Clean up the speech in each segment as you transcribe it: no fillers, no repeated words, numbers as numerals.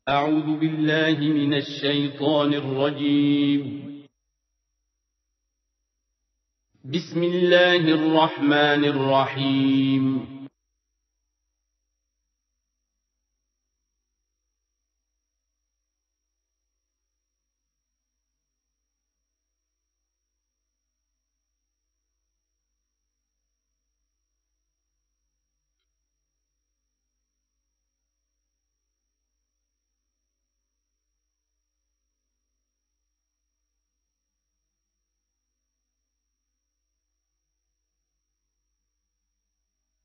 أعوذ بالله من الشيطان الرجيم. بسم الله الرحمن الرحيم.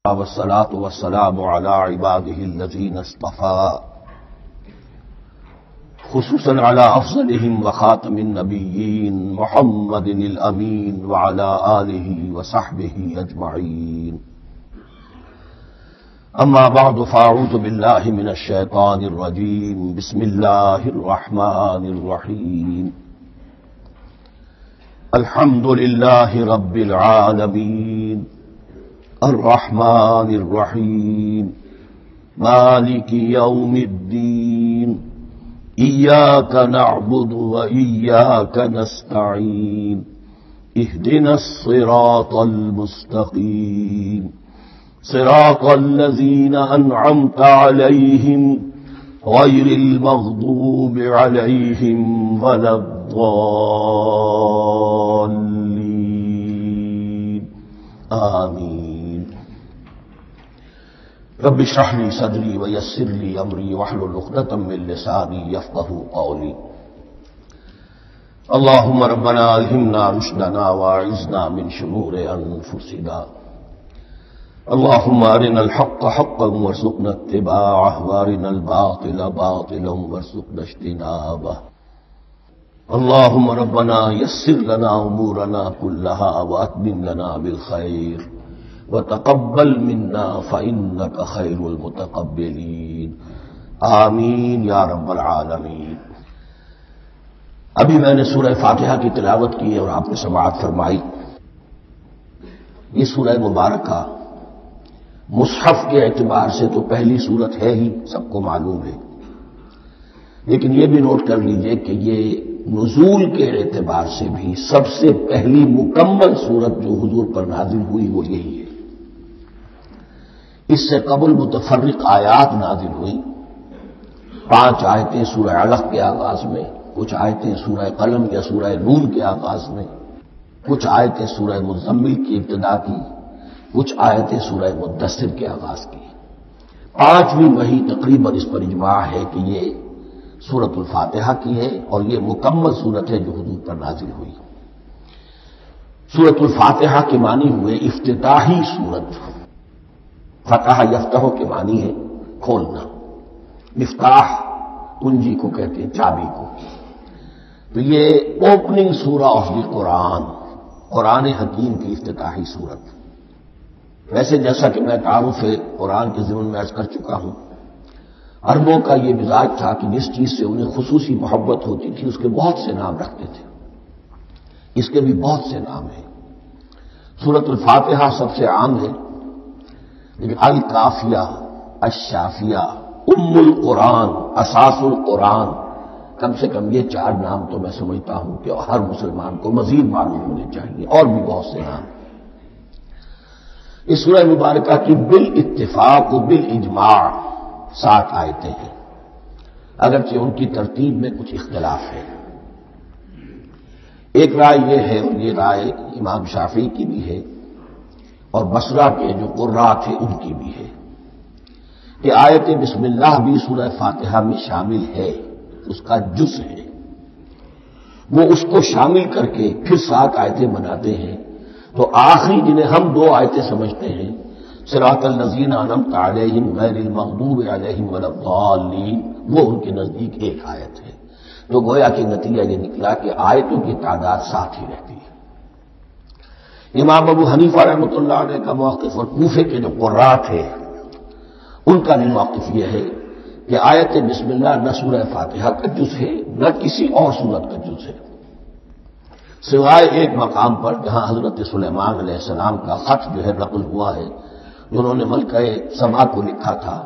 والصلاة والسلام على عباده الذين اصطفى خصوصا على أفضلهم وخاتم النبيين محمد الأمين وعلى آله وصحبه أجمعين. أما بعد فأعوذ بالله من الشيطان الرجيم. بسم الله الرحمن الرحيم. الحمد لله رب العالمين الرحمن الرحيم مالك يوم الدين إياك نعبد وإياك نستعين اهدنا الصراط المستقيم صراط الذين أنعمت عليهم غير المغضوب عليهم ولا الضالين آمين. رب اشرح لي صدري ويسر لي امري واحلل عقدة من لساني يفقهوا قولي. اللهم ربنا الهمنا رشدنا واعذنا من شرور انفسنا. اللهم ارنا الحق حقا وارزقنا اتباعه وارنا الباطل باطلا وارزقنا اجتنابه. اللهم ربنا يسر لنا امورنا كلها واتمم لنا بالخير وتقبل منا فإنك خير المتقبلين آمین یا رب العالمین. ابھی میں نے سورہ فاتحہ کی تلاوت کی اور آپ نے سماعت فرمائی. یہ سورہ مبارکہ مصحف کے اعتبار سے تو پہلی سورت ہے ہی، سب کو معلوم ہے، لیکن یہ بھی نوٹ کر لیجئے کہ یہ نزول کے اعتبار سے بھی سب سے پہلی مکمل سورت جو حضور پر نازل ہوئی وہ یہی ہے. اس سے قبل متفرق آیات نازل ہوئی. 5 آیتیں سورہ علق کے آغاز میں، کچھ آیتیں سورہ قلم یا سورہ نون کے آغاز میں، کچھ آیتیں سورہ مزمل کی ابتدا کی، کچھ آیتیں سورہ مدثر کے آغاز کی. 5ویں وحی تقریباً اس پر اجماع ہے کہ یہ سورۃ الفاتحہ کی ہے اور یہ مکمل سورت ہے جو حضور پر نازل ہوئی. سورۃ الفاتحہ کے معنی ہوئے افتتاحی سورت. فتح یفتح کے معنی ہے کھولنا. مفتاح کنجی کو کہتے ہیں، چابی کو. تو یہ اوپننگ سورہ آف دی قرآن، قرآن حکیم کی افتتاحی صورت. ویسے جیسا کہ میں تعارف قرآن کے ضمن میں عرض کر چکا ہوں، عربوں کا یہ مزاج تھا کہ جس چیز سے انہیں خصوصی محبت ہوتی تھی اس کے بہت سے نام رکھتے تھے. اس کے بھی بہت سے نام ہیں. سورۃ الفاتحہ سب سے عام ہے، لیکن الکافیہ، الشافیہ، ام القرآن، اساس القرآن، کم سے کم یہ 4 نام تو میں سمجھتا ہوں کہ ہر مسلمان کو مزید معلوم ہونے چاہیے، اور بھی بہت سے نام. اس سورہ مبارکہ کی بالاتفاق و بالاجماع 7 آیتیں ہیں، اگرچہ ان کی ترتیب میں کچھ اختلاف ہے. ایک رائے یہ ہے، اور یہ رائے امام شافعی کی بھی ہے اور بصرہ کے جو قراء تھے ان کی بھی ہے، کہ آیت بسم اللہ بھی سورہ فاتحہ میں شامل ہے، اس کا جز ہے. وہ اس کو شامل کر کے پھر 7 آیتیں بناتے ہیں. تو آخری جنہیں ہم 2 آیتیں سمجھتے ہیں، صراط الذین انعمت علیہم غیر المغضوب علیہم ولا الضالین، وہ ان کے نزدیک ایک آیت ہے. تو گویا کہ نتیجہ یہ نکلا کہ آیتوں کی تعداد 7 ہی رہتی ہے. امام ابو حنیفہ رحمۃ اللہ علیہ کا موقف اور کوفے کے جو قراء تھے ان کا بھی موقف یہ ہے کہ آیت بسم اللہ نہ سورہ فاتحہ کا جز ہے نہ کسی اور سورت کا جز ہے، سوائے ایک مقام پر جہاں حضرت سلیمان علیہ السلام کا خط جو ہے نقل ہوا ہے، جنہوں نے ملکہ سبا کو لکھا تھا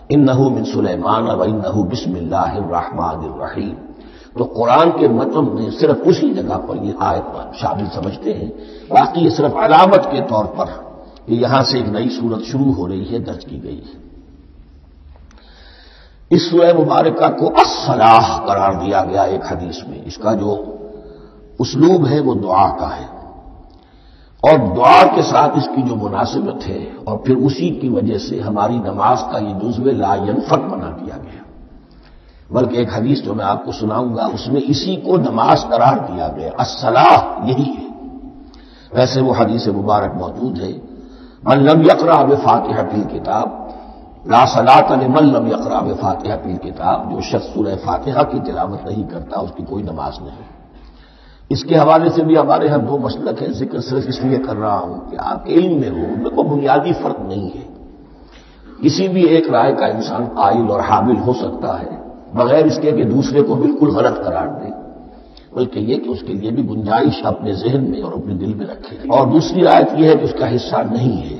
انہ من سلیمان و انہ بسم اللہ الرحمن الرحیم. تو قرآن کے متن میں صرف اسی جگہ پر یہ آیت شامل سمجھتے ہیں، باقی یہ صرف علامت کے طور پر کہ یہاں سے ایک نئی سورت شروع ہو رہی ہے درج کی گئی ہے. اس سورہ مبارکہ کو الصلاح قرار دیا گیا ایک حدیث میں. اس کا جو اسلوب ہے وہ دعا کا ہے، اور دعا کے ساتھ اس کی جو مناسبت ہے، اور پھر اسی کی وجہ سے ہماری نماز کا یہ جزو لا ینفک بنا دیا گیا. بلکہ ایک حدیث جو میں آپ کو سناؤں گا اس میں اسی کو نماز قرار دیا گیا. الصلاح یہی ہے. ویسے وہ حدیث مبارک موجود ہے، من لم یقرأ بفاتحۃ الکتاب لا صلاۃ لمن لم یقرأ بفاتحۃ الکتاب. جو شخص سورہ فاتحہ کی تلاوت نہیں کرتا اس کی کوئی نماز نہیں. اس کے حوالے سے بھی ہمارے یہاں دو مسلک ہیں. ذکر صرف اس لیے کر رہا ہوں کہ آپ کے علم میں ہو، ان میں کوئی بنیادی فرق نہیں ہے. کسی بھی ایک رائے کا انسان قائل اور حامل ہو سکتا ہے بغیر اس کے کہ دوسرے کو بالکل غلط قرار دے، بلکہ یہ کہ اس کے لیے بھی گنجائش اپنے ذہن میں اور اپنے دل میں رکھے. اور دوسری آیت یہ ہے کہ اس کا حصہ نہیں ہے.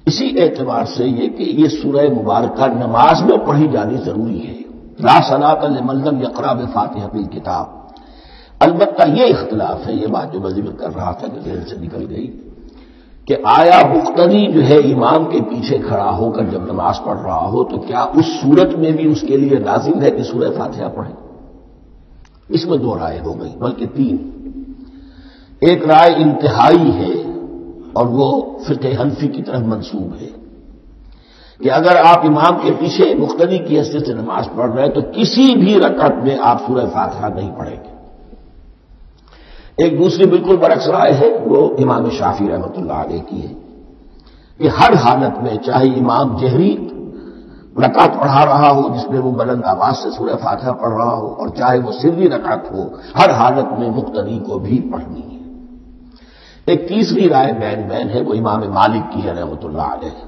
اسی اعتبار سے یہ کہ یہ سورہ مبارکہ نماز میں پڑھی جانی ضروری ہے. لا صلاۃ لمن لم یقرأ بفاتحۃ الکتاب. البتہ یہ اختلاف ہے، یہ بات جو میں ذکر کر رہا تھا کہ ذہن سے نکل گئی، کہ آیا مقتدی جو ہے امام کے پیچھے کھڑا ہو کر جب نماز پڑھ رہا ہو تو کیا اس صورت میں بھی اس کے لیے لازم ہے کہ سورہ فاتحہ پڑھے؟ اس میں دو رائے ہو گئی، بلکہ تین. ایک رائے انتہائی ہے اور وہ فقہ حنفی کی طرف منسوب ہے کہ اگر آپ امام کے پیچھے مقتدی کی حیثیت سے نماز پڑھ رہے ہیں تو کسی بھی رکعت میں آپ سورہ فاتحہ نہیں پڑھیں گے. ایک دوسری بالکل برعکس رائے ہے، وہ امام شافعی رحمۃ اللہ علیہ کی ہے کہ ہر حالت میں چاہے امام جہری رکعت پڑھا رہا ہو جس میں وہ بلند آواز سے سورہ فاتحہ پڑھ رہا ہو، اور چاہے وہ سری رکعت ہو، ہر حالت میں مقتدی کو بھی پڑھنی ہے. ایک تیسری رائے بین ہے، وہ امام مالک کی ہے رحمۃ اللہ علیہ،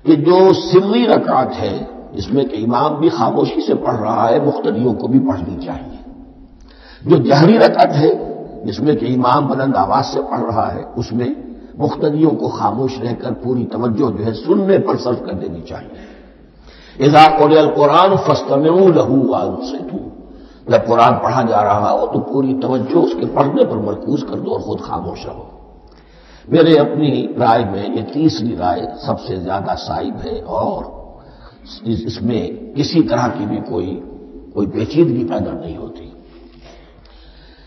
کہ جو سری رکعت ہے جس میں کہ امام بھی خاموشی سے پڑھ رہا ہے مقتدیوں کو بھی پڑھنی چاہیے. جو جہری رکعت ہے جس میں کہ امام بلند آواز سے پڑھ رہا ہے اس میں مقتدیوں کو خاموش رہ کر پوری توجہ جو ہے سننے پر صرف کر دینی چاہیے. اذا قرئ القرآن فاستمعوا له وانصتوا. جب قرآن پڑھا جا رہا ہو تو پوری توجہ اس کے پڑھنے پر مرکوز کر دو اور خود خاموش رہو. میرے اپنی رائے میں یہ تیسری رائے سب سے زیادہ صائب ہے اور اس میں کسی طرح کی بھی کوئی پیچیدگی پیدا نہیں ہوتی.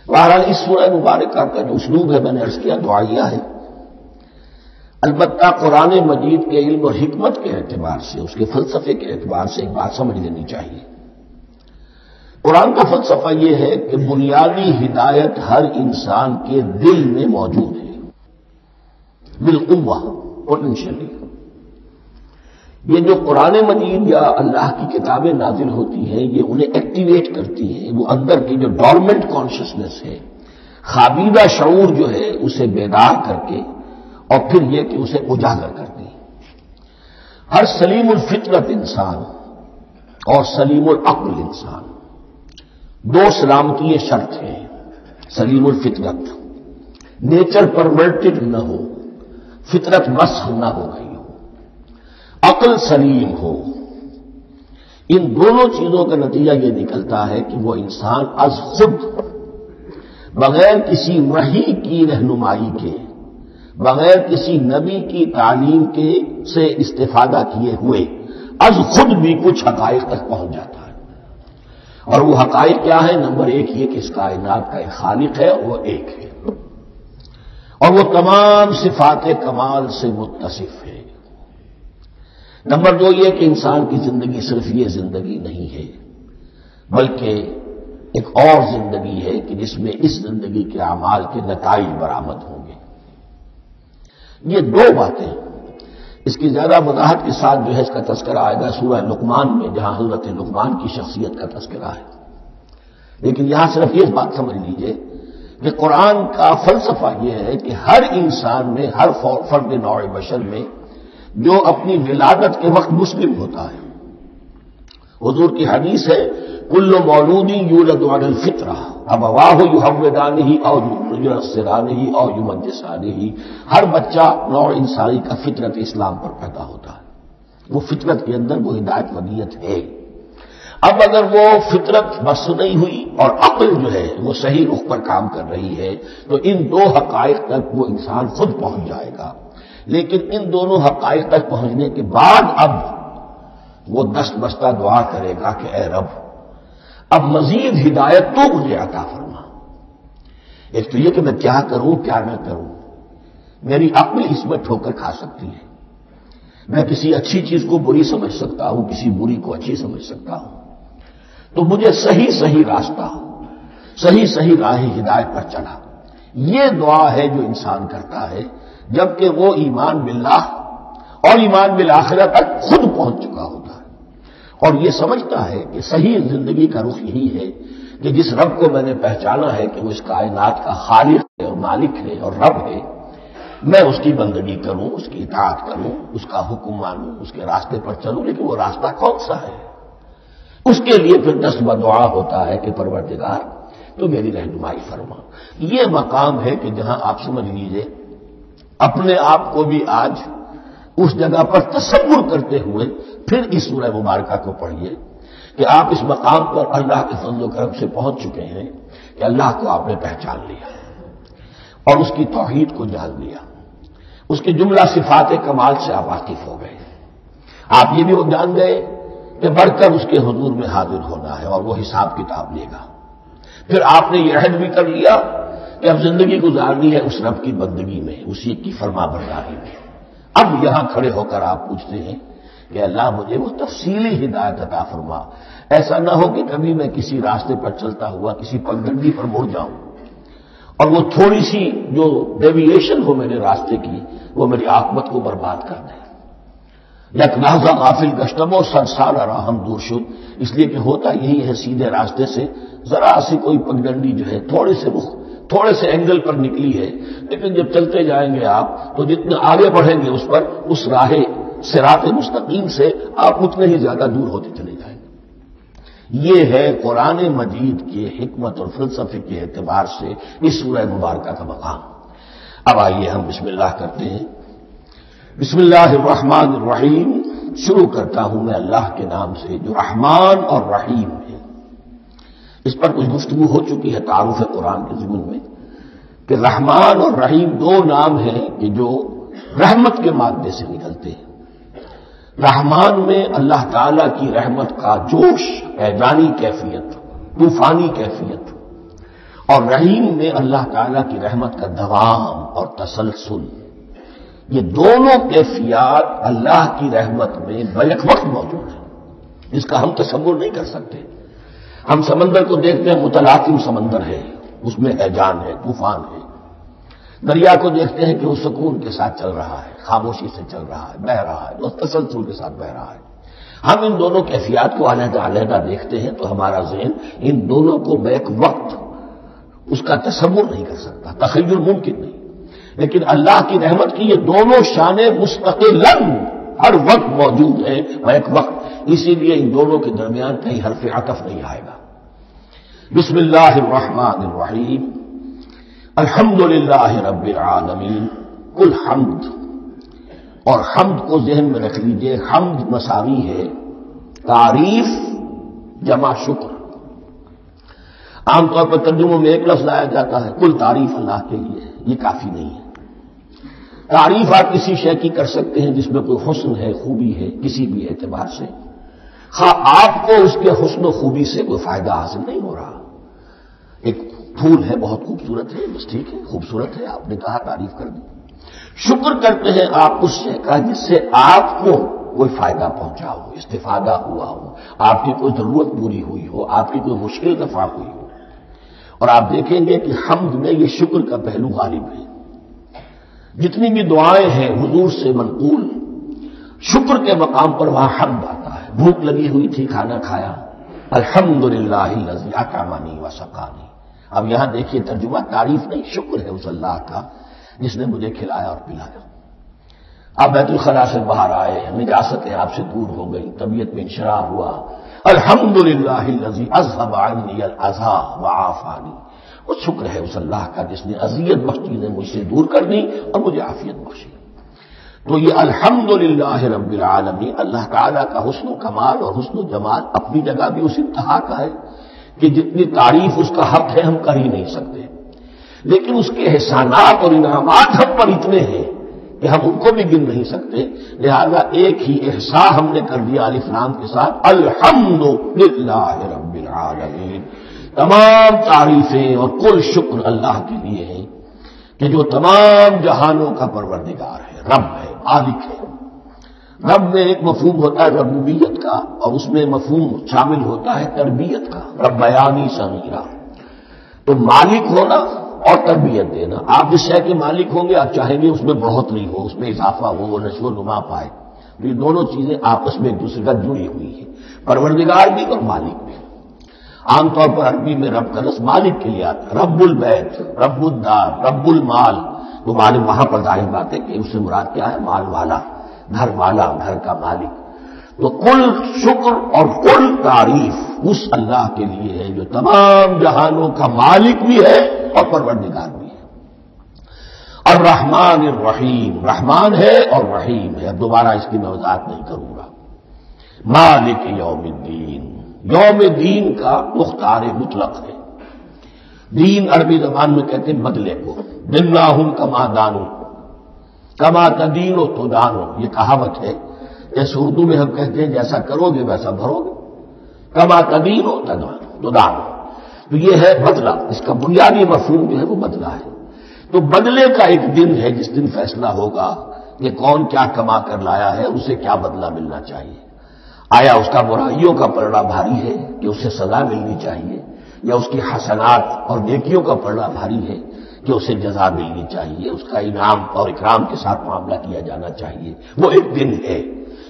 بہرحال اس سورہ مبارکہ کا جو اسلوب ہے میں نے عرض کیا دعائیہ ہے. البتہ قرآن مجید کے علم اور حکمت کے اعتبار سے، اس کے فلسفے کے اعتبار سے ایک بات سمجھ لینی چاہیے. قرآن کا فلسفہ یہ ہے کہ بنیادی ہدایت ہر انسان کے دل میں موجود ہے، بالقوہ پوٹینشلی. یہ جو قرآن مجید یا اللہ کی کتابیں نازل ہوتی ہیں یہ انہیں ایکٹیویٹ کرتی ہیں. وہ اندر کی جو ڈورمنٹ کانشسنس ہے، خوابیدہ شعور جو ہے اسے بیدار کر کے اور پھر یہ کہ اسے اجاگر کرتی. ہر سلیم الفطرت انسان اور سلیم العقل انسان دو سلامتی شرط ہیں. سلیم الفطرت، نیچر پرورٹڈ نہ ہو، فطرت مسخ نہ ہو گئی ہو، عقل سلیم ہو. ان دونوں چیزوں کا نتیجہ یہ نکلتا ہے کہ وہ انسان از خود بغیر کسی وحی کی رہنمائی کے، بغیر کسی نبی کی تعلیم کے سے استفادہ کیے ہوئے از خود بھی کچھ حقائق تک پہنچ جاتا ہے. اور وہ حقائق کیا ہے؟ نمبر ایک یہ کہ اس کائنات کا ایک خالق ہے، وہ ایک ہے اور وہ تمام صفات کمال سے متصف ہے. نمبر دو یہ کہ انسان کی زندگی صرف یہ زندگی نہیں ہے بلکہ ایک اور زندگی ہے کہ جس میں اس زندگی کے اعمال کے نتائج برآمد ہوں گے. یہ دو باتیں، اس کی زیادہ وضاحت کے ساتھ جو ہے اس کا تذکرہ آئے گا سورہ لقمان میں جہاں حضرت لقمان کی شخصیت کا تذکرہ ہے. لیکن یہاں صرف یہ بات سمجھ لیجئے کہ قرآن کا فلسفہ یہ ہے کہ ہر انسان میں، ہر فرد نوع بشر میں جو اپنی ولادت کے وقت مسلم ہوتا ہے. حضور کی حدیث ہے کل مولود یولد علی الفطرہ ابواہ یحودانہ او ینصرانہ او یمجسانہ. ہر بچہ نوع انسانی کا فطرت اسلام پر پیدا ہوتا ہے. وہ فطرت کے اندر وہ ہدایت ونیت ہے۔ اب اگر وہ فطرت بس نہیں ہوئی اور عقل جو ہے وہ صحیح رخ پر کام کر رہی ہے تو ان دو حقائق تک وہ انسان خود پہنچ جائے گا۔ لیکن ان دونوں حقائق تک پہنچنے کے بعد اب وہ دست بستہ دعا کرے گا کہ اے رب اب مزید ہدایت تو مجھے عطا فرما۔ ایک تو یہ کہ میں کیا کروں کیا نہ کروں، میری عقل اس میں ٹھوکر کھا سکتی ہے، میں کسی اچھی چیز کو بری سمجھ سکتا ہوں، کسی بری کو اچھی سمجھ سکتا ہوں، تو مجھے صحیح راستہ، صحیح راہ ہدایت پر چلا۔ یہ دعا ہے جو انسان کرتا ہے جبکہ وہ ایمان باللہ اور ایمان بالآخرہ تک خود پہنچ چکا ہوتا ہے اور یہ سمجھتا ہے کہ صحیح زندگی کا رخ یہی ہے کہ جس رب کو میں نے پہچانا ہے کہ وہ اس کائنات کا خالق ہے اور مالک ہے اور رب ہے، میں اس کی بندگی کروں، اس کی اطاعت کروں، اس کا حکم مانوں، اس کے راستے پر چلوں۔ لیکن وہ راستہ کون سا ہے؟ اس کے لیے پھر دست بدعا ہوتا ہے کہ پروردگار تو میری رہنمائی فرما۔ یہ مقام ہے کہ جہاں آپ سمجھ لیجئے اپنے آپ کو بھی آج اس جگہ پر تصور کرتے ہوئے پھر اس سورہ مبارکہ کو پڑھیے کہ آپ اس مقام پر اللہ کے فضل و کرم سے پہنچ چکے ہیں کہ اللہ کو آپ نے پہچان لیا اور اس کی توحید کو جان لیا، اس کے جملہ صفات کمال سے آپ واقف ہو گئے۔ آپ یہ بھی وہ جان گئے کہ بڑھ کر اس کے حضور میں حاضر ہونا ہے اور وہ حساب کتاب لے گا۔ پھر آپ نے یہ عہد بھی کر لیا کہ اب زندگی گزارنی ہے اس رب کی بندگی میں، اسی کی فرما برداری میں۔ اب یہاں کھڑے ہو کر آپ پوچھتے ہیں کہ اللہ مجھے وہ تفصیلی ہدایت عطا فرما، ایسا نہ ہو کہ کبھی میں کسی راستے پر چلتا ہوا کسی پگڈنڈی پر مڑ جاؤں اور وہ تھوڑی سی جو ڈیویشن ہو میرے راستے کی وہ میری عاقبت کو برباد کر دے۔ یک لحظہ غافل گشتم و سرسال راہم دور شد، اس لیے کہ ہوتا یہی ہے سیدھے راستے سے ذرا سی کوئی پگڈنڈی جو ہے تھوڑے سے اینگل پر نکلی ہے، لیکن جب چلتے جائیں گے آپ تو جتنے آگے بڑھیں گے اس پر اس راہ صراط مستقیم سے آپ اتنے ہی زیادہ دور ہوتے چلے جائیں گے۔ یہ ہے قرآن مجید کے حکمت اور فلسفے کے اعتبار سے اس سورہ مبارکہ کا مقام۔ اب آئیے ہم بسم اللہ کرتے ہیں۔ بسم اللہ الرحمن الرحیم، شروع کرتا ہوں میں اللہ کے نام سے جو رحمان اور رحیم ہے۔ اس پر کچھ گفتگو ہو چکی ہے تعارف قرآن کے ضمن میں کہ رحمان اور رحیم دو نام ہیں کہ جو رحمت کے مادے سے نکلتے ہیں۔ رحمان میں اللہ تعالی کی رحمت کا جوش، ایجانی کیفیت، طوفانی کیفیت، اور رحیم میں اللہ تعالی کی رحمت کا دوام اور تسلسل۔ یہ دونوں کیفیات اللہ کی رحمت میں بیک وقت موجود ہیں، جس کا ہم تصور نہیں کر سکتے۔ ہم سمندر کو دیکھتے ہیں، متلاطم سمندر ہے، اس میں ایجان ہے، طوفان ہے۔ دریا کو دیکھتے ہیں کہ وہ سکون کے ساتھ چل رہا ہے، خاموشی سے چل رہا ہے، بہہ رہا ہے، اور تسلسل کے ساتھ بہہ رہا ہے۔ ہم ان دونوں کیفیات کو علیحدہ دیکھتے ہیں تو ہمارا ذہن ان دونوں کو بیک وقت اس کا تصور نہیں کر سکتا، تخیل ممکن نہیں۔ لیکن اللہ کی رحمت کی یہ دونوں شانیں مستقلاً ہر وقت موجود ہیں بیک وقت، اسی لیے ان دونوں کے درمیان کہیں حرف عطف نہیں آئے گا۔ بسم اللہ الرحمن الرحیم، الحمد للہ رب العالمین۔ کل حمد، اور حمد کو ذہن میں رکھ لیجئے، حمد مساوی ہے تعریف جمع شکر۔ عام طور پر ترجموں میں ایک لفظ لایا جاتا ہے، کل تعریف اللہ کے لیے، یہ کافی نہیں ہے۔ تعریف آپ کسی شے کی کر سکتے ہیں جس میں کوئی حسن ہے، خوبی ہے، کسی بھی اعتبار سے، خواہ آپ کو اس کے حسن و خوبی سے کوئی فائدہ حاصل نہیں ہو رہا۔ ایک پھول ہے، بہت خوبصورت ہے، بس ٹھیک ہے، خوبصورت ہے، آپ نے کہا، تعریف کر دی۔ شکر کرتے ہیں آپ اس شے کا جس سے آپ کو کوئی فائدہ پہنچا ہو، استفادہ ہوا ہو، آپ کی کوئی ضرورت پوری ہوئی ہو، آپ کی کوئی مشکل دفع ہوئی ہو۔ اور آپ دیکھیں گے کہ حمد میں یہ شکر کا پہلو غالب ہے۔ جتنی بھی دعائیں ہیں حضور سے منقول، شکر کے مقام پر وہاں حمد آتا ہے۔ بھوک لگی ہوئی تھی، کھانا کھایا، الحمدللہ الذی اطعمنی وسقانی۔ اب یہاں دیکھیے ترجمہ، تعریف نہیں، شکر ہے اس اللہ کا جس نے مجھے کھلایا اور پلایا۔ آپ بیت الخلاء سے باہر آئے، نجاستیں آپ سے دور ہو گئی، طبیعت میں انشراح ہوا، الحمدللہ الذی اذھب عنی الاذی وعافانی۔ وہ شکر ہے اس اللہ کا جس نے اذیت بخش چیزیں مجھ سے دور کر دی اور مجھے عافیت بخشی۔ تو یہ الحمدللہ رب العالمین اللہ تعالیٰ کا حسن و کمال اور حسن و جمال اپنی جگہ بھی اس انتہا کا ہے کہ جتنی تعریف اس کا حق ہے ہم کر ہی نہیں سکتے، لیکن اس کے احسانات اور انعامات ہم پر اتنے ہیں کہ ہم ان کو بھی گن نہیں سکتے، لہذا ایک ہی احساء ہم نے کر دیا الف لام کے ساتھ، الحمدللہ رب العالمین، تمام تعریفیں اور کل شکر اللہ کے لیے ہیں کہ جو تمام جہانوں کا پروردگار ہے، رب ہے، مالک ہے۔ رب میں ایک مفہوم ہوتا ہے ربوبیت کا، اور اس میں مفہوم شامل ہوتا ہے تربیت کا، ربیانی صغیرا، تو مالک ہونا اور تربیت دینا۔ آپ جس شے کے مالک ہوں گے آپ چاہیں گے اس میں بڑھوت نہیں ہو، اس میں اضافہ ہو، وہ نشو و نما پائے، تو یہ دونوں چیزیں آپس میں ایک دوسرے کا جڑی ہوئی ہیں، پروردگار بھی اور مالک بھی۔ عام طور پر عربی میں رب کا لفظ مالک کے لیے آتا ہے، رب البیت، رب الدار، رب المال، تو مالک وہاں پر ظاہر بات ہے کہ اس سے مراد کیا ہے، مال والا، گھر والا، گھر کا مالک۔ تو کل شکر اور کل تعریف اس اللہ کے لیے ہے جو تمام جہانوں کا مالک بھی ہے اور پروردگار بھی ہے۔ الرحمن الرحیم، رحمان ہے اور رحیم ہے، اب دوبارہ اس کی میں وضاحت نہیں کروں گا۔ مالک یوم الدین، یوم دین کا مختار مطلق ہے۔ دین عربی زبان میں کہتے ہیں بدلے کو، دناہم کما دانو، کما تدینو تو دانو، یہ کہاوت ہے، جیسے اردو میں ہم کہتے ہیں جیسا کرو گے ویسا بھرو گے، کما تدینو تو دانو، تو یہ ہے بدلہ، اس کا بنیادی مفہوم جو ہے وہ بدلہ ہے۔ تو بدلے کا ایک دن ہے جس دن فیصلہ ہوگا کہ کون کیا کما کر لایا ہے، اسے کیا بدلہ ملنا چاہیے۔ آیا اس کا برائیوں کا پلڑا بھاری ہے کہ اسے سزا ملنی چاہیے، یا اس کی حسنات اور نیکیوں کا پلڑا بھاری ہے کہ اسے جزا ملنی چاہیے، اس کا انعام اور اکرام کے ساتھ معاملہ کیا جانا چاہیے، وہ ایک دن ہے،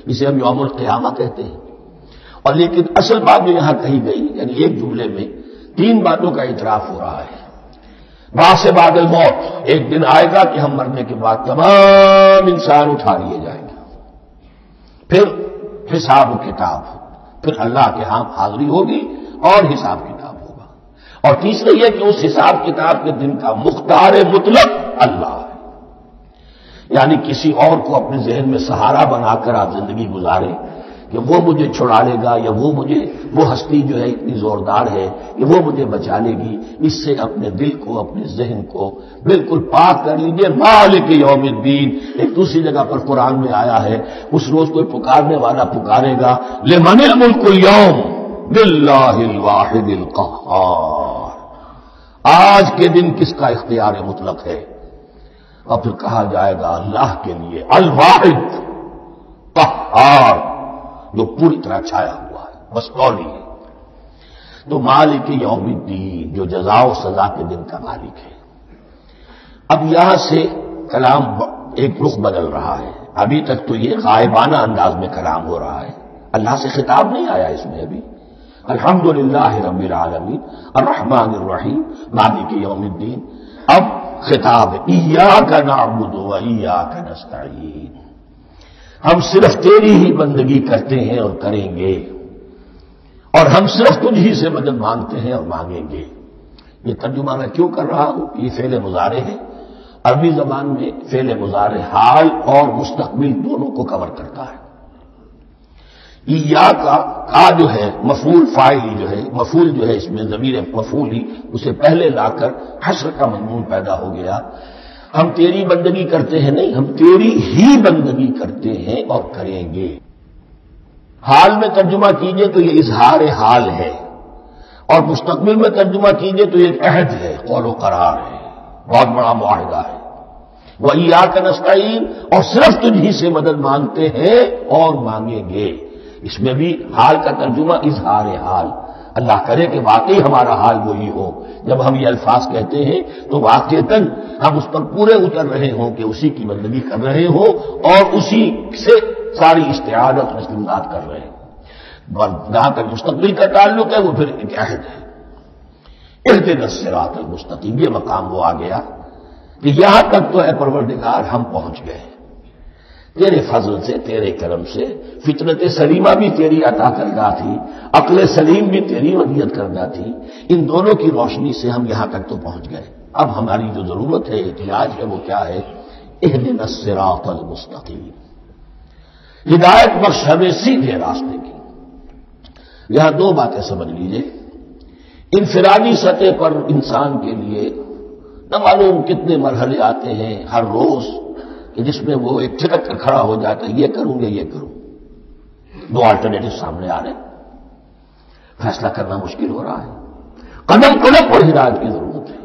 اسے ہم یوم القیامہ کہتے ہیں۔ اور لیکن اصل بات جو یہاں کہی گئی، یعنی ایک جملے میں تین باتوں کا اعتراف ہو رہا ہے۔ بعد بعد الموت، ایک دن آئے گا کہ ہم مرنے کے بعد تمام انسان اٹھا لیے جائیں گے، پھر حساب و کتاب، پھر اللہ کے ہاں حاضری ہوگی اور حساب کتاب ہوگا، اور تیسرا یہ کہ اس حساب کتاب کے دن کا مختار مطلق اللہ ہے، یعنی کسی اور کو اپنے ذہن میں سہارا بنا کر آپ زندگی گزاریں کہ وہ مجھے چھڑا لے گا، یا وہ ہستی جو ہے اتنی زوردار ہے کہ وہ مجھے بچا لے گی، اس سے اپنے دل کو، اپنے ذہن کو بالکل پاک کر لیجیے۔ مالک یوم الدین، ایک دوسری جگہ پر قرآن میں آیا ہے، اس روز کوئی پکارنے والا پکارے گا لمن الملک اليوم للہ الواحد القہار، آج کے دن کس کا اختیار مطلق ہے؟ اور پھر کہا جائے گا اللہ کے لیے، الواحد قہار، جو پوری طرح چھایا ہوا ہے، مستولی ہے۔ تو مالک یوم الدین، جو جزا و سزا کے دن کا مالک ہے۔ اب یہاں سے کلام ایک رخ بدل رہا ہے، ابھی تک تو یہ غائبانہ انداز میں کلام ہو رہا ہے، اللہ سے خطاب نہیں آیا اس میں ابھی۔ الحمدللہ رب العالمین الرحمن الرحیم مالک یوم الدین، اب خطاب ایاک نعبد و ایاک نستعین، ہم صرف تیری ہی بندگی کرتے ہیں اور کریں گے، اور ہم صرف تجھ ہی سے مدد مانگتے ہیں اور مانگیں گے۔ یہ ترجمہ میں کیوں کر رہا ہوں؟ یہ فعل مضارع ہے، عربی زبان میں فعل مضارع حال اور مستقبل دونوں کو کور کرتا ہے۔ ایاک کا جو ہے مفعول فاعل جو ہے، مفعول جو ہے اس میں ضمیر مفعول ہی اسے پہلے لا کر حشر کا مضمون پیدا ہو گیا۔ ہم تیری بندگی کرتے ہیں نہیں، ہم تیری ہی بندگی کرتے ہیں اور کریں گے۔ حال میں ترجمہ کیجئے تو یہ اظہار حال ہے، اور مستقبل میں ترجمہ کیجئے تو یہ ایک عہد ہے، قول و قرار ہے، بہت بڑا معاہدہ ہے۔ وَإِيَّاكَ نَسْتَعِينُ، اور صرف تجھ ہی سے مدد مانگتے ہیں اور مانگیں گے۔ اس میں بھی حال کا ترجمہ اظہار حال، اللہ کرے کہ واقعی ہمارا حال وہی ہو، جب ہم یہ الفاظ کہتے ہیں تو واقعتاً ہم اس پر پورے اتر رہے ہوں کہ اسی کی بندگی کر رہے ہوں اور اسی سے ساری استعانت و استمداد کر رہے ہیں۔ جہاں تک مستقبل کا تعلق ہے وہ پھر ایک عہد ہے، اهدنا الصراط المستقیم، یہ مقام وہ آ گیا کہ یہاں تک تو اے پروردگار ہم پہنچ گئے، تیرے فضل سے، تیرے کرم سے، فطرت سلیمہ بھی تیری عطا کردہ تھی، عقل سلیم بھی تیری ودیعت کردہ تھی، ان دونوں کی روشنی سے ہم یہاں تک تو پہنچ گئے۔ اب ہماری جو ضرورت ہے، احتیاج ہے، وہ کیا ہے؟ اہدنا الصراط المستقیم، ہدایت بخش ہمیں سیدھے راستے کی۔ یہاں دو باتیں سمجھ لیجئے، انفرادی سطح پر انسان کے لیے نہ معلوم کتنے مرحلے آتے ہیں ہر روز کہ جس میں وہ ایک چھٹک کر کھڑا ہو جاتا ہے، یہ کروں یا یہ کروں، دو آلٹرنیٹو سامنے آ رہے ہیں، فیصلہ کرنا مشکل ہو رہا ہے، قدم قدم پر ہدایت کی ضرورت ہے۔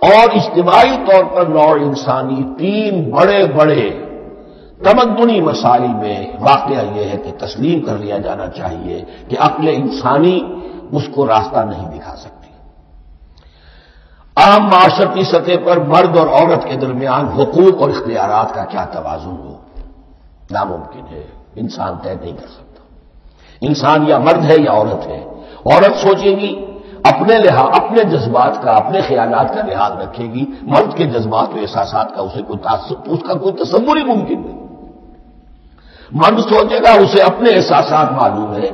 اور اجتماعی طور پر نوع انسانی تین بڑے بڑے تمدنی مسائل میں واقعہ یہ ہے کہ تسلیم کر لیا جانا چاہیے کہ عقل انسانی اس کو راستہ نہیں دکھا سکتی۔ عام معاشرتی سطح پر مرد اور عورت کے درمیان حقوق اور اختیارات کا کیا توازن ہو، ناممکن ہے، انسان طے نہیں کر سکتا۔ انسان یا مرد ہے یا عورت ہے، عورت سوچے گی اپنے اپنے جذبات کا، اپنے خیالات کا لحاظ رکھے گی، مرد کے جذبات و احساسات کا اسے کوئی تعصب، اس کا کوئی تصور ہی ممکن نہیں۔ مرد سوچے گا اسے اپنے احساسات معلوم ہے،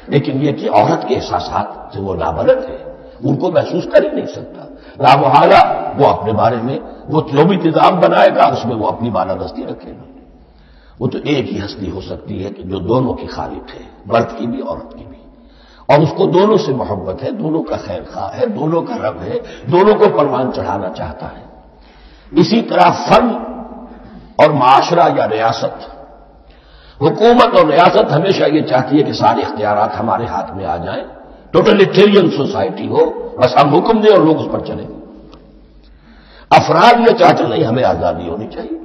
لیکن یہ کہ عورت کے احساسات سے وہ نابلد ہے، ان کو محسوس کر ہی نہیں سکتا۔ لامحالہ وہ اپنے بارے میں وہ جو بھی نظام بنائے گا اس میں وہ اپنی بالادستی رکھے گا۔ وہ تو ایک ہی ہستی ہو سکتی ہے کہ جو دونوں کی خالق ہے، مرد کی بھی عورت کی بھی، اور اس کو دونوں سے محبت ہے، دونوں کا خیر خواہ ہے، دونوں کا رب ہے، دونوں کو پروان چڑھانا چاہتا ہے۔ اسی طرح فرد اور معاشرہ یا ریاست، حکومت اور ریاست ہمیشہ یہ چاہتی ہے کہ سارے اختیارات ہمارے ہاتھ میں آ جائیں، ٹوٹلیٹیرین سوسائٹی ہو، بس ہم حکم دیں اور لوگ اس پر چلیں۔ افراد یہ چاہتے نہیں، ہمیں آزادی ہونی چاہیے۔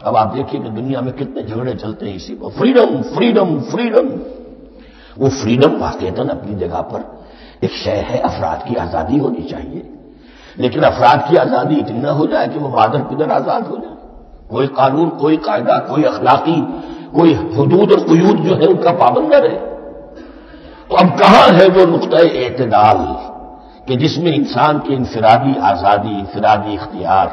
اب آپ دیکھیے کہ دنیا میں کتنے جھگڑے چلتے ہیں اسی کو، فریڈم فریڈم فریڈم۔ وہ فریڈم واقعتاً اپنی جگہ پر ایک شے ہے، افراد کی آزادی ہونی چاہیے، لیکن افراد کی آزادی اتنی نہ ہو جائے کہ وہ مادر پدر آزاد ہو جائے، کوئی قانون، کوئی قاعدہ، کوئی اخلاقی، کوئی حدود اور قیود جو ہے ان کا پابند نہ رہے۔ تو اب کہاں ہے وہ نقطۂ اعتدال کہ جس میں انسان کی انفرادی آزادی، انفرادی اختیار